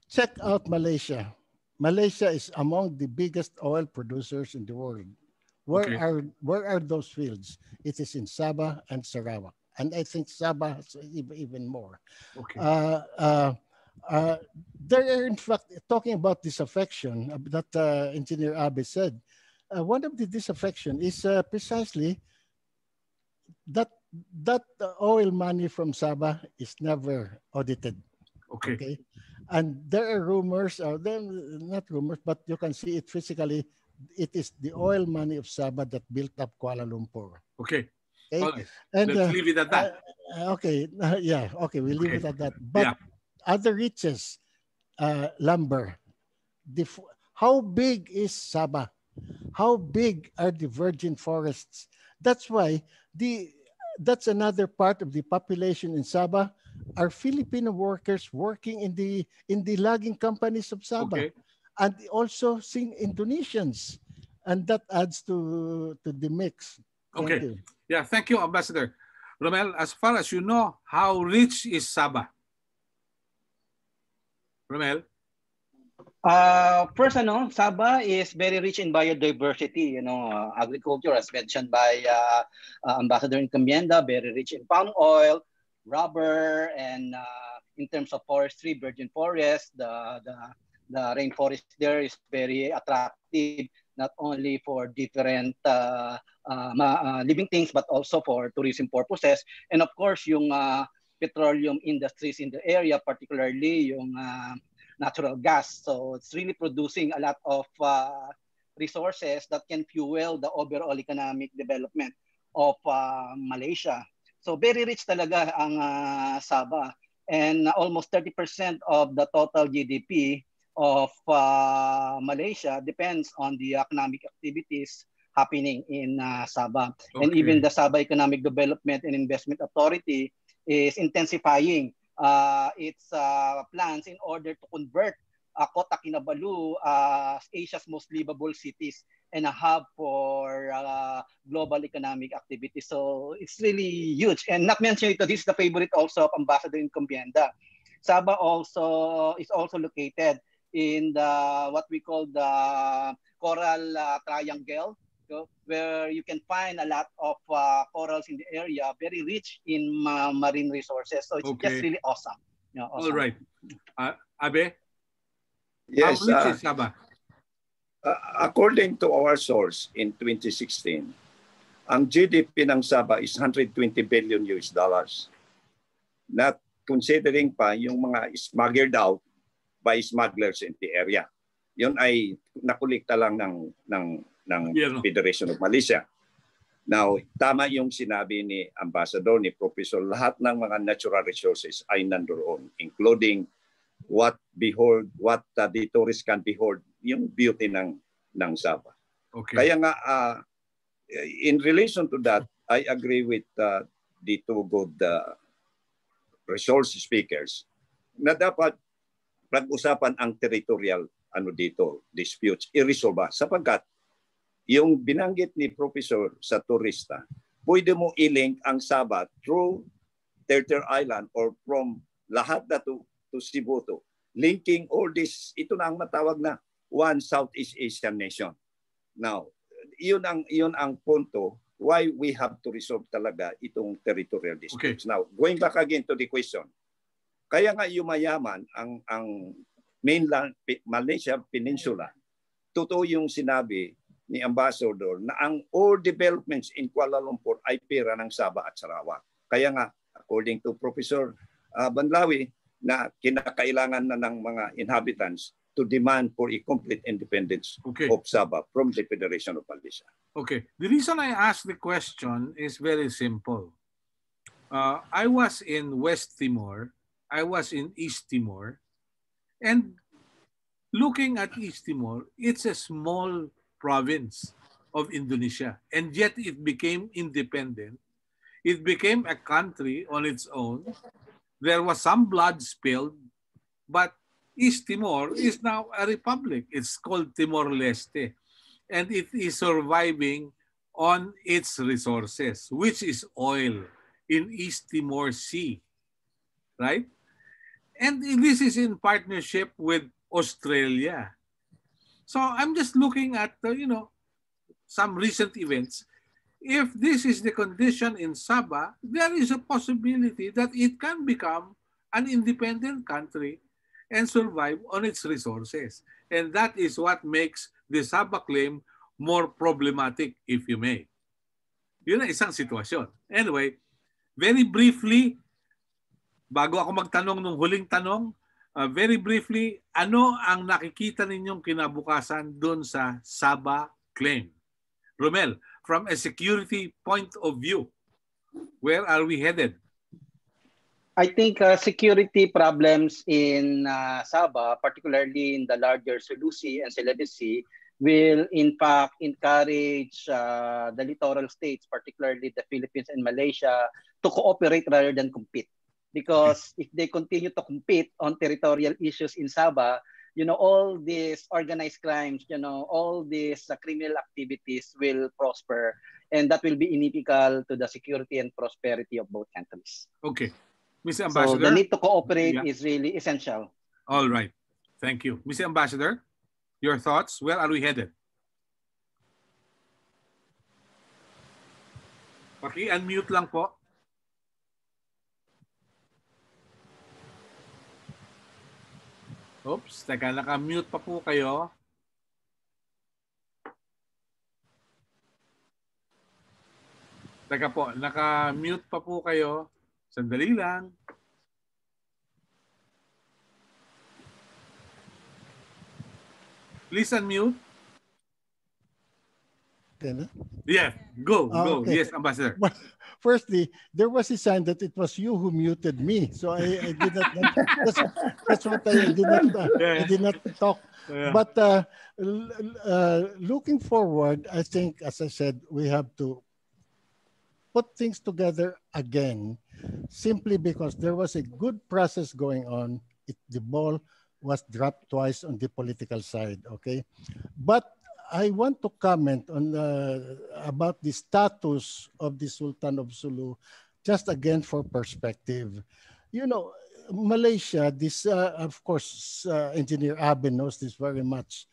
Check out Malaysia. Malaysia is among the biggest oil producers in the world. Where are those fields? It is in Sabah and Sarawak. And I think Sabah has even more. Okay. There are, in fact, talking about disaffection that Engineer Abe said, one of the disaffection is precisely that oil money from Sabah is never audited. Okay. And there are rumors, or not rumors, but you can see it physically. It is the oil money of Sabah that built up Kuala Lumpur. Okay. Okay. Okay. And let's leave it at that. Okay. Yeah. Okay. We'll leave it at that. But other riches, lumber. How big is Sabah? How big are the virgin forests? That's why that's another part of the population in Sabah are Filipino workers working in the logging companies of Sabah, and also Indonesians, and that adds to the mix. Thank you. Yeah, thank you, Ambassador. Romel, as far as you know, how rich is Sabah? Romel? First, Sabah is very rich in biodiversity. Agriculture, as mentioned by Ambassador Encomienda, very rich in palm oil, rubber, and in terms of forestry, virgin forest, the rainforest there is very attractive, not only for different living things, but also for tourism purposes. And of course, yung petroleum industries in the area, particularly yung natural gas. So it's really producing a lot of resources that can fuel the overall economic development of Malaysia. So very rich talaga ang Sabah. And almost 30% of the total GDP of Malaysia depends on the economic activities happening in Sabah. And even the Sabah Economic Development and Investment Authority is intensifying its plans in order to convert Kota Kinabalu as Asia's most livable cities and a hub for global economic activity. So it's really huge. And not mentioned ito, this is the favorite also of Ambassador Encomienda. Sabah is also located in the what we call the Coral Triangle, where you can find a lot of corals in the area, very rich in marine resources. So it's just really awesome. Awesome. All right. Abe? Yes. How rich is Sabah? According to our source in 2016, ang GDP ng Sabah is 120 billion US dollars. Not considering pa yung mga smuggled out by smugglers in the area. Yun ay nakulikta lang ng Federation of Malaysia. Now, tama yung sinabi ni Ambassador, ni Professor, lahat ng mga natural resources ay nandoon, including what the tourists can behold, yung beauty ng Sabah. Okay. Kaya nga, in relation to that, I agree with the two good resource speakers na dapat pag-usapan ang territorial disputes, i-resolve sapagkat yung binanggit ni Professor sa turista, pwede mo i-link ang Sabah through Terter Island or from lahat na to Cebu to. Linking all this, ito na ang matawag na one Southeast Asian nation. Now, yun ang punto why we have to resolve talaga itong territorial disputes. Okay. Now, going back again to the question, kaya nga yumayaman ang mainland Malaysia Peninsula, totoo yung sinabi ni Ambassador na ang all developments in Kuala Lumpur ay pera ng Sabah at Sarawak. Kaya nga, according to Professor Banlawi, na kinakailangan na ng mga inhabitants to demand for a complete independence of Sabah from the Federation of Malaysia. Okay. The reason I asked the question is very simple. I was in West Timor, I was in East Timor, and looking at East Timor, it's a small province of Indonesia, and yet it became independent. It became a country on its own. There was some blood spilled, but East Timor is now a republic. It's called Timor-Leste, and it is surviving on its resources, which is oil in East Timor Sea, right? And this is in partnership with Australia. So I'm just looking at, some recent events. If this is the condition in Sabah, there is a possibility that it can become an independent country and survive on its resources. And that is what makes the Sabah claim more problematic, if you may. Yun ang isang sitwasyon. Anyway, very briefly, bago ako magtanong ng huling tanong, very briefly, ano ang nakikita ninyong kinabukasan doon sa Sabah claim? Romel, from a security point of view, where are we headed? I think security problems in Sabah, particularly in the larger Sulu Sea and Celebes Sea, will in fact encourage the littoral states, particularly the Philippines and Malaysia, to cooperate rather than compete. Because if they continue to compete on territorial issues in Sabah, all these organized crimes, all these criminal activities will prosper, and that will be inimical to the security and prosperity of both countries. Okay. Mr. Ambassador? So the need to cooperate is really essential. All right. Thank you. Mr. Ambassador, your thoughts? Where are we headed? Paki-unmute lang po. Oops, teka, naka-mute pa po kayo. Teka po, naka-mute pa po kayo. Sandali lang. Please unmute. Yeah, go. Okay. Yes, Ambassador. Well, firstly, there was a sign that it was you who muted me, so I did not. That's what I did not. I did not talk. Yeah. But looking forward, I think, as I said, we have to put things together again, simply because there was a good process going on. The ball was dropped twice on the political side. Okay, but I want to comment on about the status of the Sultan of Sulu, just again for perspective. Malaysia, this of course, Engineer Abe knows this very much.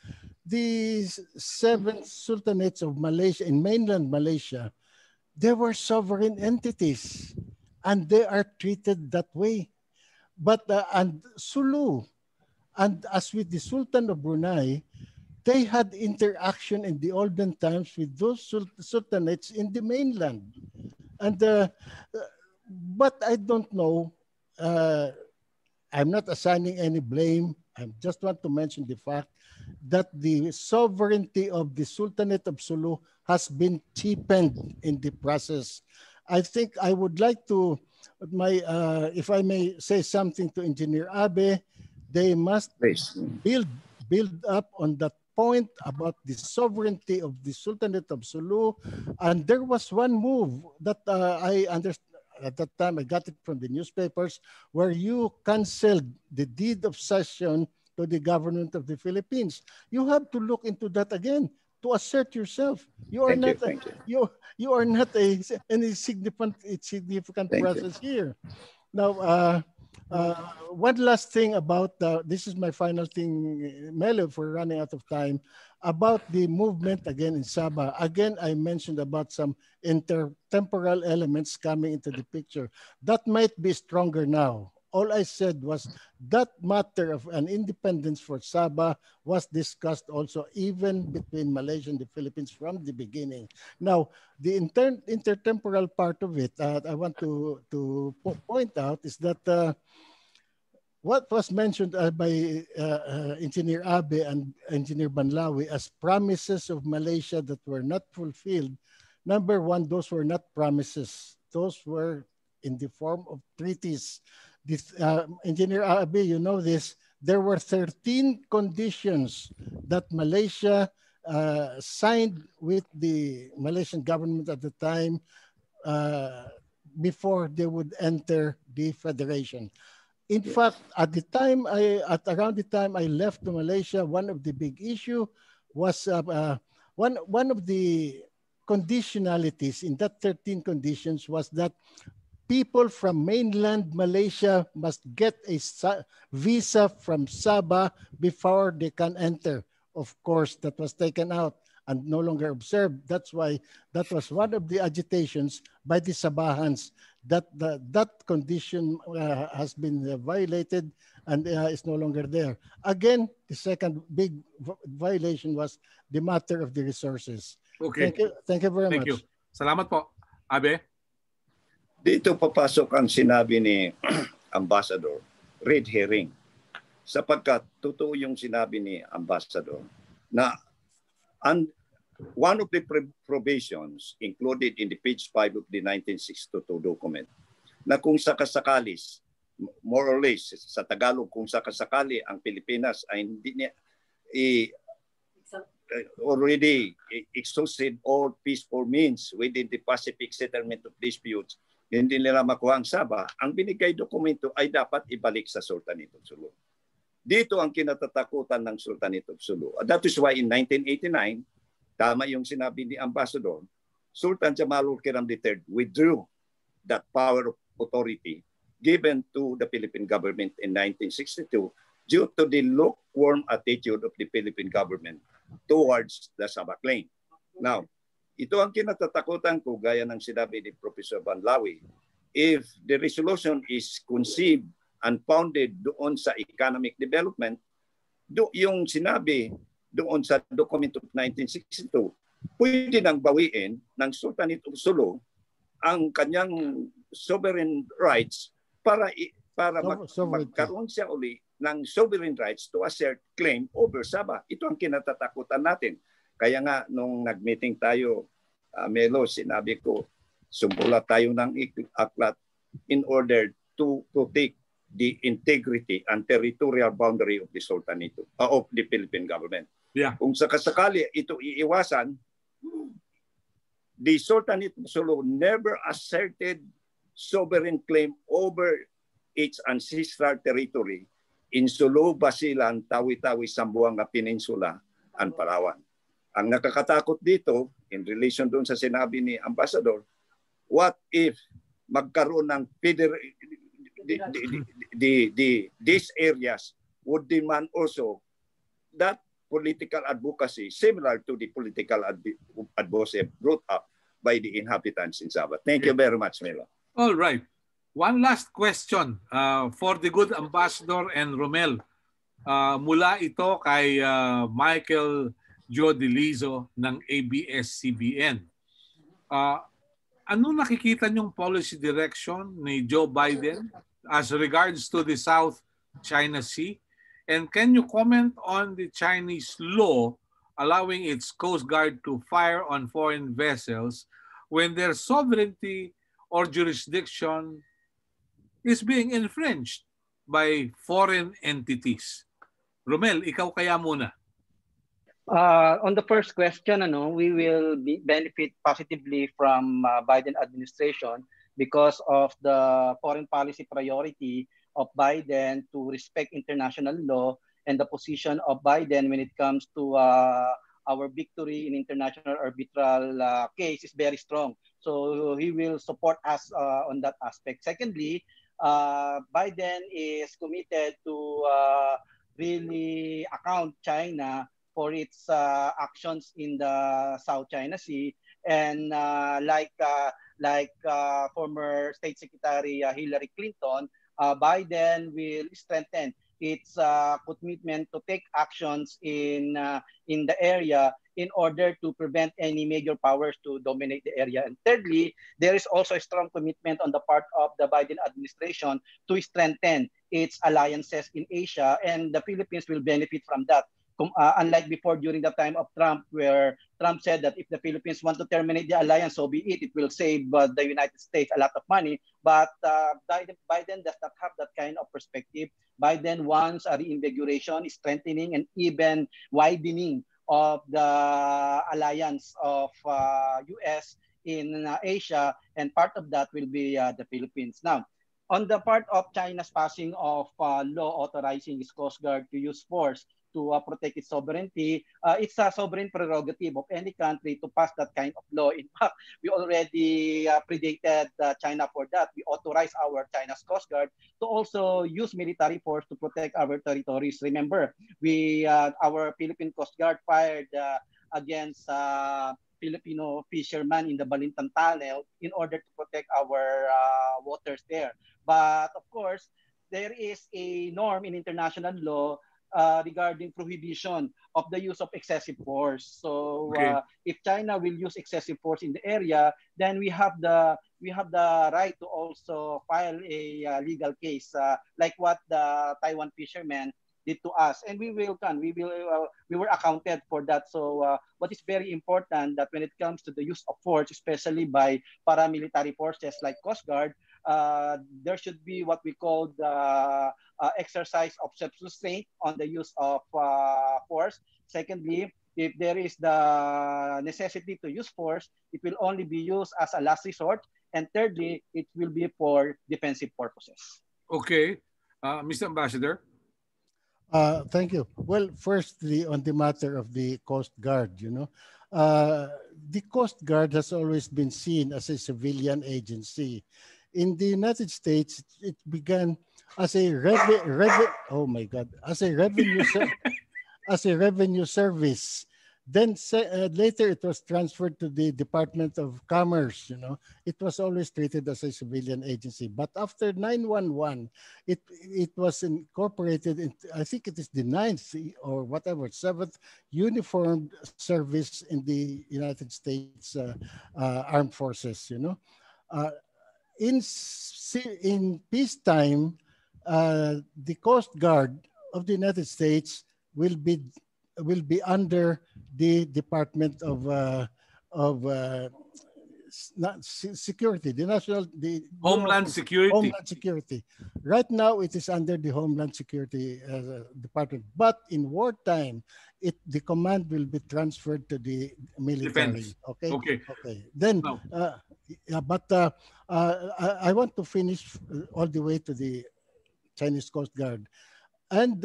The 7 sultanates of Malaysia in mainland Malaysia, they were sovereign entities, and they are treated that way. But and Sulu, and as with the Sultan of Brunei, they had interaction in the olden times with those sultanates in the mainland. And but I don't know, I'm not assigning any blame. I just want to mention the fact that the sovereignty of the Sultanate of Sulu has been cheapened in the process. I think I would like to, if I may say something to Engineer Abe, they must build up on that point about the sovereignty of the Sultanate of Sulu. And there was one move that I understand. At that time, I got it from the newspapers, where you canceled the deed of cession to the government of the Philippines. You have to look into that again to assert yourself. You are not you are not any significant presence here. Now, one last thing about this is my final thing, Melo, if we're running out of time, about the movement again in Sabah. Again, I mentioned about some intertemporal elements coming into the picture. That might be stronger now. All I said was that matter of an independence for Sabah was discussed also even between Malaysia and the Philippines from the beginning. Now, the intertemporal part of it, I want to point out is that what was mentioned by Engineer Abe and Engineer Banlawi as promises of Malaysia that were not fulfilled, number one, those were not promises. Those were in the form of treaties. This, Engineer Abe, you know this, there were 13 conditions that Malaysia signed with the Malaysian government at the time before they would enter the federation. In fact, at around the time I left to Malaysia, one of the big issue was one of the conditionalities in that 13 conditions was that people from mainland Malaysia must get a visa from Sabah before they can enter. Of course, that was taken out and no longer observed. That's why that was one of the agitations by the Sabahans that that condition has been violated and is no longer there. Again, the second big violation was the matter of the resources. Okay. Thank you very much. Thank you. Salamat po. Abe? Dito papasok ang sinabi ni Ambassador, red herring. Sapagkat totoo yung sinabi ni Ambassador na one of the provisions included in the page 5 of the 1962 document na kung sakasakalis, more or less, sa Tagalog, kung sakasakali ang Pilipinas ay hindi niya already exhausted all peaceful means within the Pacific settlement of disputes, hindi nila makuha ang Sabah, ang binigay dokumento ay dapat ibalik sa Sultanate of Sulu. Dito ang kinatatakutan ng Sultanate of Sulu. That is why in 1989, tama yung sinabi ni Ambassador, Sultan Jamalul Kiram III withdrew that power of authority given to the Philippine government in 1962 due to the lukewarm attitude of the Philippine government towards the Sabah claim. Now, ito ang kinatatakutan ko gaya ng sinabi ni Professor Banlawi. If the resolution is conceived and founded doon sa economic development, yung sinabi doon sa document of 1962, pwede nang bawiin ng Sultanate of Sulu ang kanyang sovereign rights para magkaroon siya uli ng sovereign rights to assert claim over Sabah. Ito ang kinatatakutan natin. Kaya nga, nung nag-meeting tayo, Melo, sinabi ko, sumulat tayo ng aklat in order to protect the integrity and territorial boundary of the Sultanate of the Philippine government. Yeah. Kung sakasakali ito iiwasan, the Sultanate of Sulu never asserted sovereign claim over its ancestral territory in Sulu, Basilan, Tawi-Tawi, Zamboanga Peninsula, and Palawan. Ang nakakatakot dito, in relation doon sa sinabi ni Ambassador, what if magkaroon ng these areas would demand also that political advocacy similar to the political advocacy brought up by the inhabitants in Sabah. Thank you very much, Melo. All right. One last question for the good Ambassador and Romel. Mula ito kay Michael Jodilizo ng ABS-CBN. Ano nakikita niyong policy direction ni Joe Biden as regards to the South China Sea? And can you comment on the Chinese law allowing its Coast Guard to fire on foreign vessels when their sovereignty or jurisdiction is being infringed by foreign entities? Romel, ikaw kaya muna. On the first question, we will benefit positively from Biden administration because of the foreign policy priority of Biden to respect international law, and the position of Biden when it comes to our victory in international arbitral case is very strong. So he will support us on that aspect. Secondly, Biden is committed to really account China for its actions in the South China Sea, and like former State Secretary Hillary Clinton, Biden will strengthen its commitment to take actions in the area in order to prevent any major powers to dominate the area. And thirdly, there is also a strong commitment on the part of the Biden administration to strengthen its alliances in Asia, and the Philippines will benefit from that. Unlike before during the time of Trump, where Trump said that if the Philippines want to terminate the alliance, so be it. It will save the United States a lot of money. But Biden does not have that kind of perspective. Biden wants a reinvigoration, strengthening, and even widening of the alliance of U.S. in Asia, and part of that will be the Philippines. Now, on the part of China's passing of law authorizing its Coast Guard to use force to protect its sovereignty, it's a sovereign prerogative of any country to pass that kind of law. In fact, we already predated China for that. We authorized our China's Coast Guard to also use military force to protect our territories. Remember, our Philippine Coast Guard fired against Filipino fishermen in the Balintan Tunnel in order to protect our waters there. But of course, there is a norm in international law regarding prohibition of the use of excessive force. So if China will use excessive force in the area, then we have the right to also file a legal case, like what the Taiwan fishermen did to us, and we were accounted for that. So what is very important that when it comes to the use of force, especially by paramilitary forces like Coast Guard, there should be what we call the exercise of self-restraint on the use of force. Secondly, if there is the necessity to use force, it will only be used as a last resort. And thirdly, it will be for defensive purposes. Okay. Mr. Ambassador? Thank you. Well, firstly, on the matter of the Coast Guard, the Coast Guard has always been seen as a civilian agency. In the United States, it began as a as a revenue service. Then later it was transferred to the Department of Commerce. It was always treated as a civilian agency. But after 9/11, it was incorporated in, I think it is the 9th or whatever, 7th uniformed service in the United States Armed Forces. In peacetime, the Coast Guard of the United States will be under the Department of Security, the Homeland Security. Homeland Security. Right now, it is under the Homeland Security Department. But in wartime, the command will be transferred to the military. Defense. Okay. Then, No. I want to finish all the way to the Chinese Coast Guard. And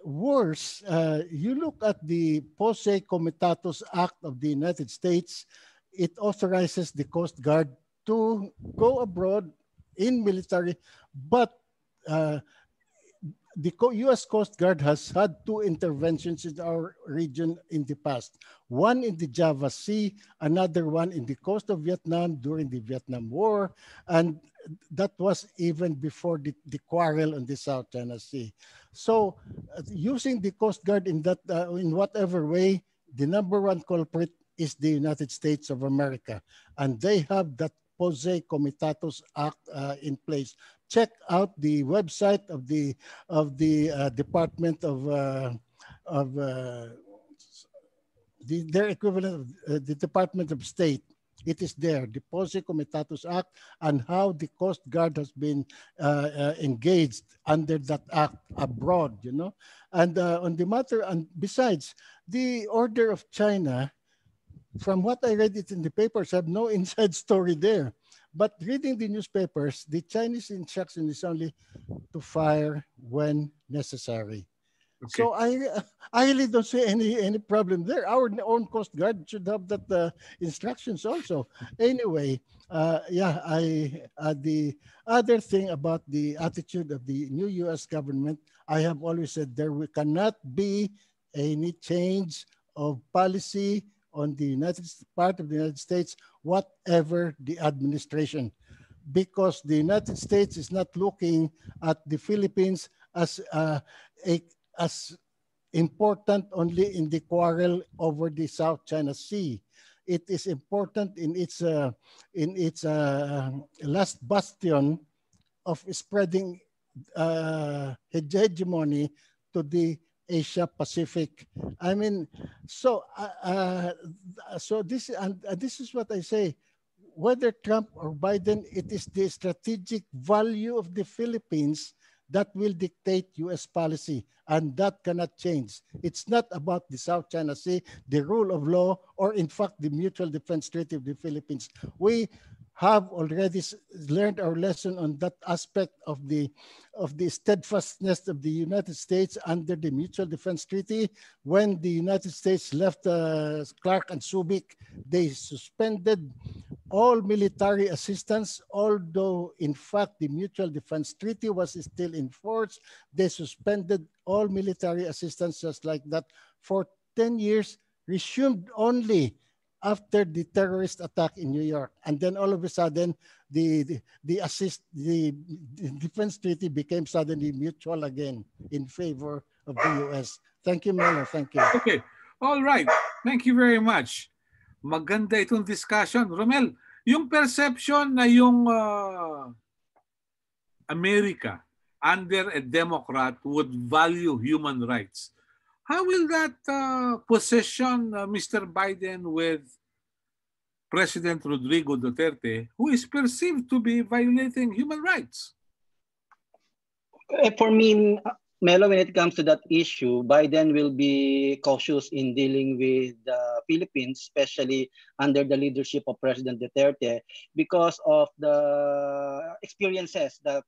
worse, you look at the Posse Comitatus Act of the United States, it authorizes the Coast Guard to go abroad in military, but the U.S. Coast Guard has had 2 interventions in our region in the past. One in the Java Sea, another one in the coast of Vietnam during the Vietnam War, and that was even before the quarrel on the South China Sea. So using the Coast Guard in that in whatever way, the number one culprit is the United States of America, and they have that Posse Comitatus Act in place. Check out the website of the Department of their equivalent of the Department of State. It is there, the Posse Comitatus Act, and how the Coast Guard has been engaged under that act abroad, you know. And on the matter, and besides, the order of China, from what I read it in the papers, I have no inside story there. But reading the newspapers, the Chinese instruction is only to fire when necessary. Okay. So I really don't see any problem there. Our own Coast Guard should have that instructions also. Anyway, the other thing about the attitude of the new U.S. government, I have always said cannot be any change of policy on the part of the United States, whatever the administration, because the United States is not looking at the Philippines as as important only in the quarrel over the South China Sea. It is important in its last bastion of spreading hegemony to the Asia Pacific. I mean, so this is what I say. Whether Trump or Biden, it is the strategic value of the Philippines that will dictate U.S. policy, and that cannot change. It's not about the South China Sea, the rule of law, or in fact, the Mutual Defense Treaty of the Philippines. We have already learned our lesson on that aspect of the steadfastness of the United States under the Mutual Defense Treaty. When the United States left Clark and Subic, they suspended all military assistance, although in fact the Mutual Defense Treaty was still in force. They suspended all military assistance just like that for 10 years, resumed only after the terrorist attack in New York. And then all of a sudden, the defense treaty became suddenly mutual again in favor of the U.S. Thank you, Melo. Thank you. Okay. All right. Thank you very much. Maganda itong discussion. Romel, yung perception na yung America under a Democrat would value human rights. How will that position Mr. Biden with President Rodrigo Duterte, who is perceived to be violating human rights? For me, Melo, when it comes to that issue, Biden will be cautious in dealing with the Philippines, especially under the leadership of President Duterte, because of the experiences that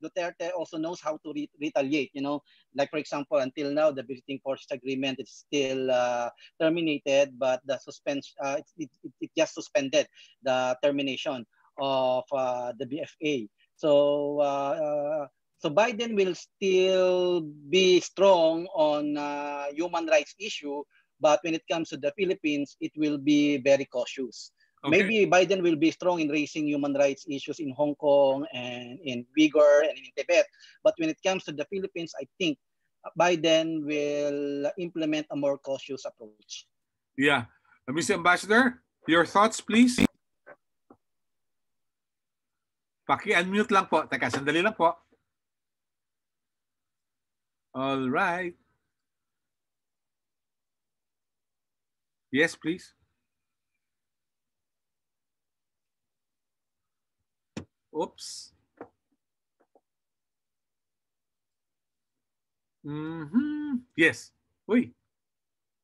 Duterte also knows how to retaliate. You know, like for example, until now, the Visiting Forces Agreement is still terminated, but the it just suspended the termination of the BFA. So Biden will still be strong on human rights issue, but when it comes to the Philippines, it will be very cautious. Okay. Maybe Biden will be strong in raising human rights issues in Hong Kong and in Uyghur and in Tibet. But when it comes to the Philippines, I think Biden will implement a more cautious approach. Yeah. Mr. Ambassador, your thoughts, please? Paki-unmute lang po. Teka, sandali lang po. All right. Yes, please. Oops. Yes. Uy.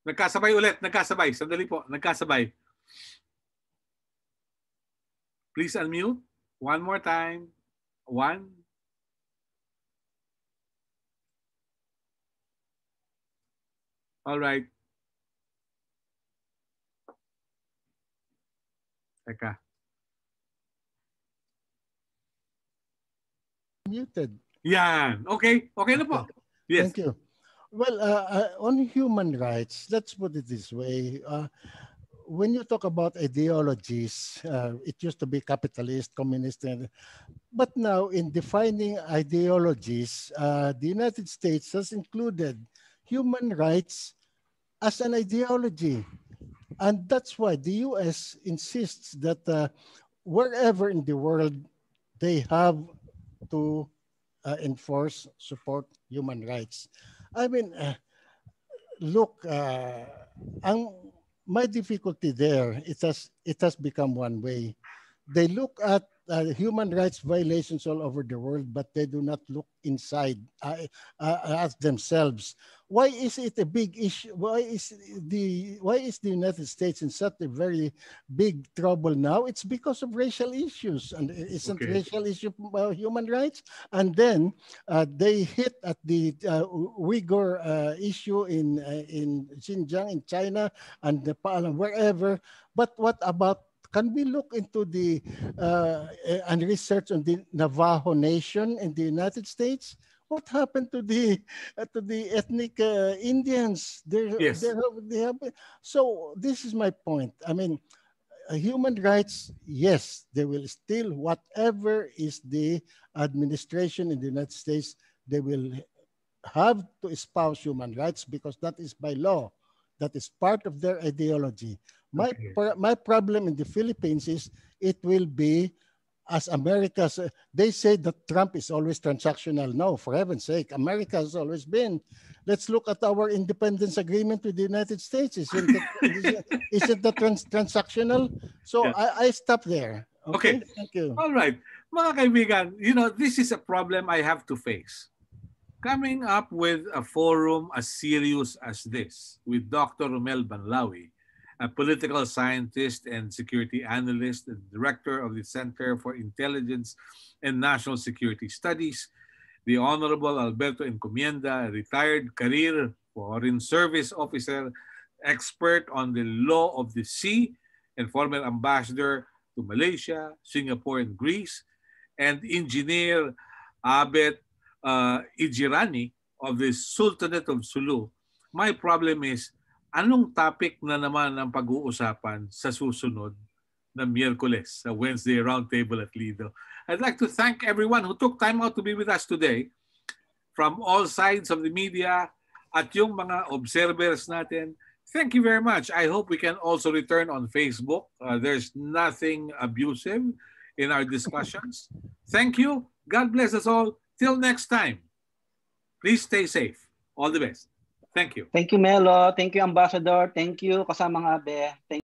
Nagkasabay ulit. Nagkasabay. Sandali po. Nagkasabay. Please unmute. One more time. One. All right. Teka. Muted. Yan. Okay. Okay na po. Yes. Thank you. Well, on human rights, let's put it this way. When you talk about ideologies, it used to be capitalist, communist, but now in defining ideologies, the United States has included human rights as an ideology. And that's why the U.S. insists that wherever in the world, they have to enforce, support human rights. I mean, look, my difficulty there, it has become one way. They look at human rights violations all over the world, but they do not look inside at themselves. Why is it a big issue? Why is the United States in such a very big trouble now? It's because of racial issues, and isn't racial issue human rights? And then they hit at the Uyghur issue in Xinjiang in China and Nepal and wherever. But what about, can we look into the and research on the Navajo Nation in the United States? What happened to the ethnic Indians? Yes. They have, so this is my point. I mean, human rights, yes, they will still, whatever is the administration in the United States, they will have to espouse human rights because that is by law. That is part of their ideology. My problem in the Philippines is it will be as America's, they say that Trump is always transactional. No, for heaven's sake, America has always been. Let's look at our independence agreement with the United States. Isn't that transactional? So yeah. I stop there. Okay, thank you. All right. Mga kaibigan, this is a problem I have to face. Coming up with a forum as serious as this with Dr. Romel Banlawi, a political scientist and security analyst and director of the Center for Intelligence and National Security Studies, the Honorable Alberto Encomienda, a retired career foreign service officer, expert on the law of the sea, and former ambassador to Malaysia, Singapore, and Greece, and engineer Abet Ijirani of the Sultanate of Sulu. My problem is, anong topic na naman ang pag-uusapan sa susunod na Miyerkules, sa Wednesday Roundtable at Lido? I'd like to thank everyone who took time out to be with us today from all sides of the media at yung mga observers natin. Thank you very much. I hope we can also return on Facebook. There's nothing abusive in our discussions. Thank you. God bless us all. Till next time. Please stay safe. All the best. Thank you. Thank you, Melo. Thank you, Ambassador. Thank you, kasamang Abe. Thank